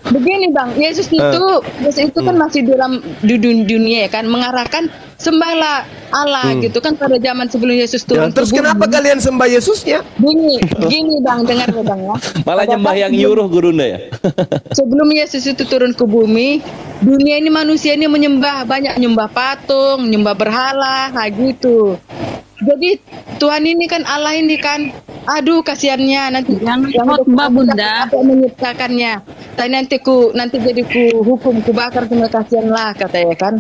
Begini Bang, Yesus itu kan masih dalam dunia kan, mengarahkan sembahlah Allah gitu kan pada zaman sebelum Yesus turun. Terus kenapa kalian sembah Yesusnya? Gini Bang, dengar ya Bang ya. Malah nyembah yang nyuruh gurunda ya. Sebelum Yesus itu turun ke bumi, dunia ini manusia ini banyak nyembah patung, nyembah berhala, kayak gitu. Jadi Tuhan ini kan Allah ini kan, aduh kasihannya nanti yang khotbah Bunda menyiptakannya. Nanti jadi ku hukum, ku bakar semua, kasihanlah katanya kan.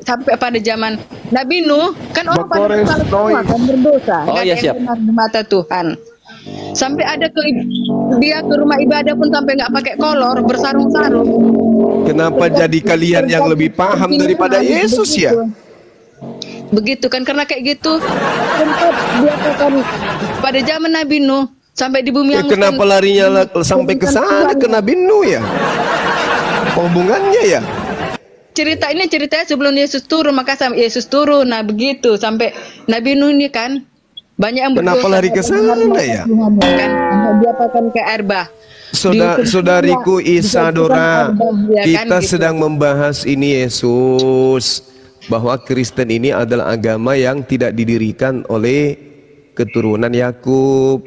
Sampai pada zaman Nabi Nuh kan orang pada salah kan berdosa, oh iya siap. Benar di mata Tuhan. Sampai ada dia ke rumah ibadah pun sampai nggak pakai kolor, bersarung-sarung. Kenapa jadi kalian yang lebih paham daripada Yesus ya? Begitu kan, karena kayak gitu sempat dia akan pada zaman Nabi Nuh sampai di bumi yang kenapa larinya sampai ke sana ke Nabi Nuh ya? Hubungannya ya? Ceritanya sebelum Yesus turun, maka sampai Yesus turun. Nah begitu sampai Nabi Nuh ini kan banyak yang kenapa lari ke sana ya? Kan dia akan ke Arbah. Saudariku Isadora, kita sedang membahas ini Yesus, bahwa Kristen ini adalah agama yang tidak didirikan oleh keturunan Yakub.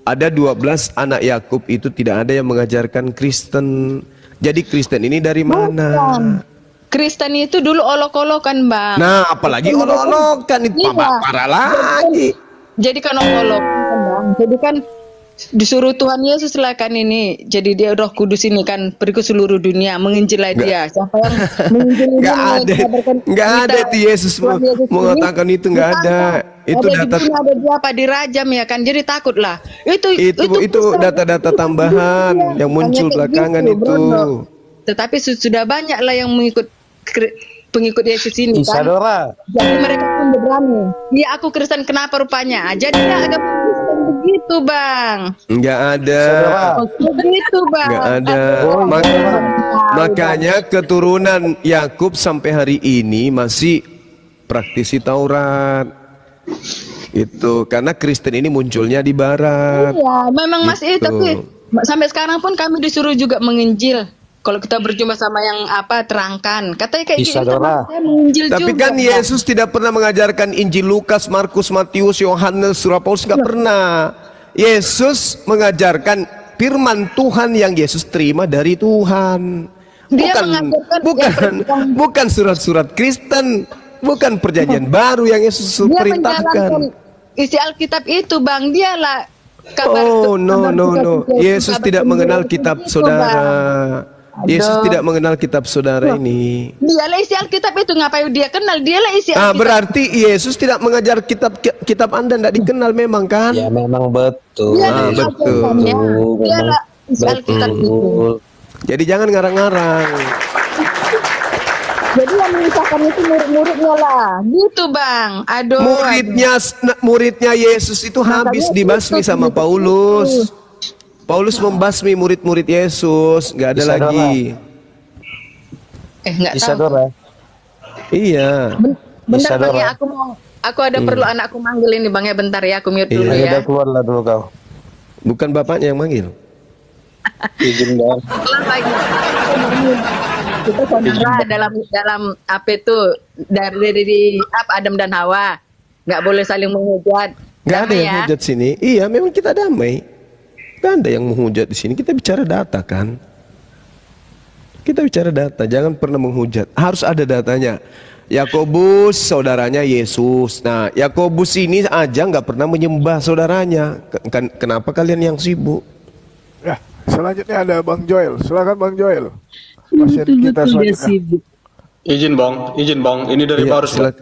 Ada 12 anak Yakub itu tidak ada yang mengajarkan Kristen. Jadi Kristen ini dari mana? Kristen itu dulu olok-olokan Bang. Nah apalagi olok-olokan itu parah lagi. Jadi kan olok-olokan Bang. Jadi kan disuruh Tuhan Yesus lah kan ini. Jadi dia Roh Kudus ini kan pergi ke seluruh dunia menginjilai dia. Siapa yang menginjilai nggak ada itu Yesus mengatakan itu, nggak ada. Itu data ada dia apa dirajam ya kan, jadi takut lah. Itu data-data tambahan yang muncul belakangan itu. Tetapi sudah banyak lah yang pengikut Yesus ini kan. Isadora. Jadi mereka pun berani. Iya aku Kristen, kenapa rupanya? Jadi agama Kristen begitu. begitu, Bang. Enggak ada. Begitu, Bang. Enggak ada. Makanya keturunan Yakub sampai hari ini masih praktisi Taurat. Itu karena Kristen ini munculnya di barat. Iya, memang masih Gitu. tapi sampai sekarang pun kami disuruh juga menginjil. Kalau kita berjumpa sama yang terangkan, katanya kayak gitu, Isadora. saya menginjil Tapi juga. kan Yesus tidak pernah mengajarkan Injil Lukas, Markus, Matius, Yohanes, Surah Paulus, nggak pernah. Yesus mengajarkan firman Tuhan yang Yesus terima dari Tuhan. Dia Bukan mengajarkan bukan surat-surat Kristen, bukan perjanjian baru yang Yesus dia perintahkan. menjalankan isi Alkitab itu, Bang. Dialah kabar. Oh no. Yesus tidak mengenal kitab saudara. Yesus tidak mengenal kitab saudara ini. Dialah isi Alkitab itu, ngapain dia kenal? Dialah isi Ah, Alkitab. berarti Yesus tidak mengajar kitab Anda tidak dikenal memang kan? Ya memang betul. Dia betul. Dialah isi Alkitab itu. Jadi jangan ngarang-ngarang. Jadi yang mengisahkan itu murid-muridnya lah. Gitu, Bang. Aduh. Muridnya Yesus itu habis dibasmi sama Paulus. Paulus membasmi murid-murid Yesus, nggak ada Isadora. lagi. Nggak tahu. Isadora. Iya. Bentar, Isadora. Bang, ya, aku ada perlu anakku manggil ini, Bang, ya, bentar ya, aku mute dulu Ayo ya. udah keluarlah dulu kau. Bukan bapaknya yang manggil. Izin dong. Kelas lagi. Kita saudara dalam apa itu dari Adam dan Hawa, nggak boleh saling menghujat. Nggak ada Damai yang ya. menghujat sini. Iya, memang kita damai. Nggak ada yang menghujat di sini. Kita bicara data kan. Kita bicara data. Jangan pernah menghujat. Harus ada datanya. Yakobus saudaranya Yesus. Nah, Yakobus ini aja nggak pernah menyembah saudaranya. Kenapa kalian yang sibuk? Ya, selanjutnya ada Bang Joel. Silakan Bang Joel. Pasien kita selanjutnya. Izin bang, ini dari Iya, Barus. Bang.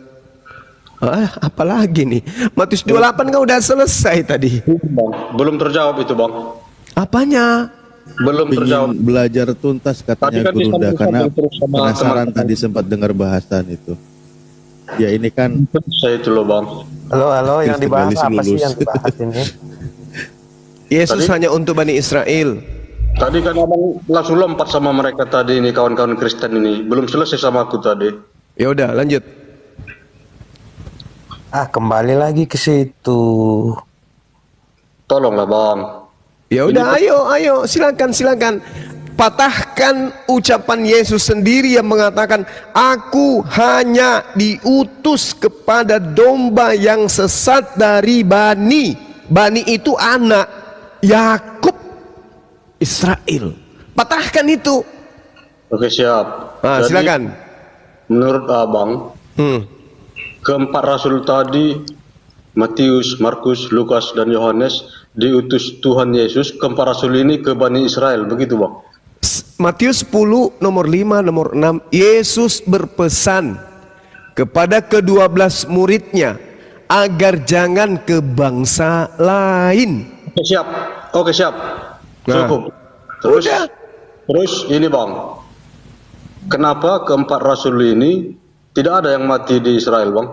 Apalagi nih? Matius 28 kan udah selesai tadi. Belum terjawab itu bang. Apanya? Belum terjawab. Belajar tuntas Tadi katanya kan Gurunda disambung karena terus sama penasaran teman-teman. tadi sempat dengar bahasan itu. Ya ini kan Saya itu loh bang. Halo, yang Kristen dibahas Galis apa sih lulus. yang dibahas ini? Yesus Tadi- hanya untuk Bani Israel. Tadi kan abang langsung lompat sama mereka tadi ini kawan-kawan Kristen ini. Belum selesai sama aku tadi. Ya udah, lanjut. Kembali lagi ke situ. Tolonglah bang. Ya udah, ayo, silakan. Patahkan ucapan Yesus sendiri yang mengatakan, aku hanya diutus kepada domba yang sesat dari Bani. Bani itu anak Yakub, Israel. Patahkan itu. Oke siap. Nah, Jadi, silakan. menurut abang, keempat rasul tadi, Matius, Markus, Lukas, dan Yohanes, diutus Tuhan Yesus keempat rasul ini ke Bani Israel, begitu bang? Matius 10 nomor 5 nomor 6, Yesus berpesan kepada ke-12 muridnya agar jangan ke bangsa lain. Oke siap. Cukup. Terus ini bang, kenapa keempat rasul ini tidak ada yang mati di Israel bang?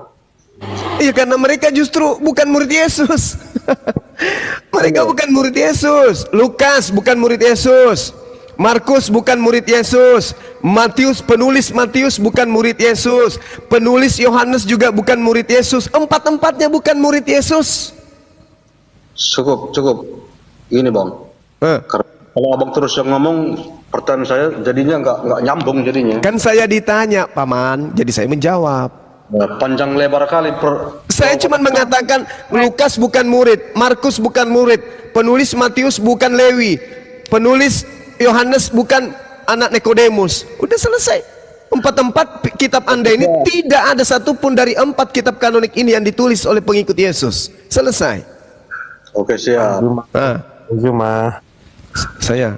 Iya, karena mereka justru bukan murid Yesus. Mereka bukan murid Yesus. Lukas bukan murid Yesus. Markus bukan murid Yesus. Penulis Matius bukan murid Yesus. Penulis Yohanes juga bukan murid Yesus. Empat-empatnya bukan murid Yesus. Cukup. Ini bang. Kalau abang terus yang ngomong, pertanyaan saya jadinya nggak nyambung jadinya. Kan saya ditanya, Paman, jadi saya menjawab. Panjang lebar kali. Saya cuma mengatakan Lukas bukan murid, Markus bukan murid, penulis Matius bukan Lewi, penulis Yohanes bukan anak Nikodemus. Udah selesai. Empat kitab Anda ini tidak ada satupun dari 4 kitab kanonik ini yang ditulis oleh pengikut Yesus. Selesai. Oke siap. Juma. Saya.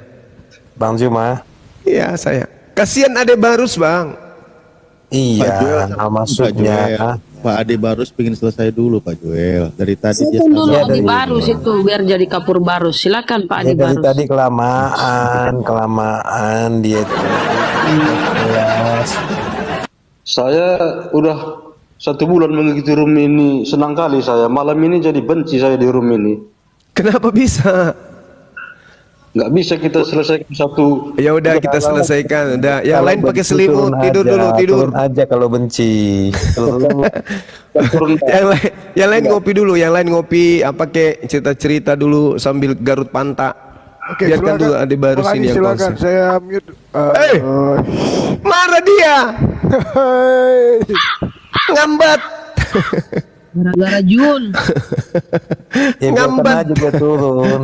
Bang Juma. Iya saya. Kasihan Ade Barus bang. Iya, maksudnya Pak Ade Barus pengen selesai dulu Pak Joel. Dari tadi dia Tunggu dulu Ade Barus itu biar jadi kapur Barus. Silakan Pak Ade dari Barus. tadi kelamaan dia itu. Saya udah 1 bulan mengikuti room ini, senang kali saya. Malam ini jadi benci saya di room ini. Kenapa bisa? Nggak bisa kita selesaikan satu. Ya udah kita selesaikan. Udah, yang lain pakai selimut, tidur dulu, tidur. Turun aja kalau benci. yang lain ngopi dulu, yang lain ngopi apa kek cerita-cerita dulu sambil garut pantat. Oke, Biarkan dulu Ade baru sini yang silakan. konsen. Saya mute. Marah dia. Ngambat. Gara-gara Jun. Ya, Ngambat. juga turun.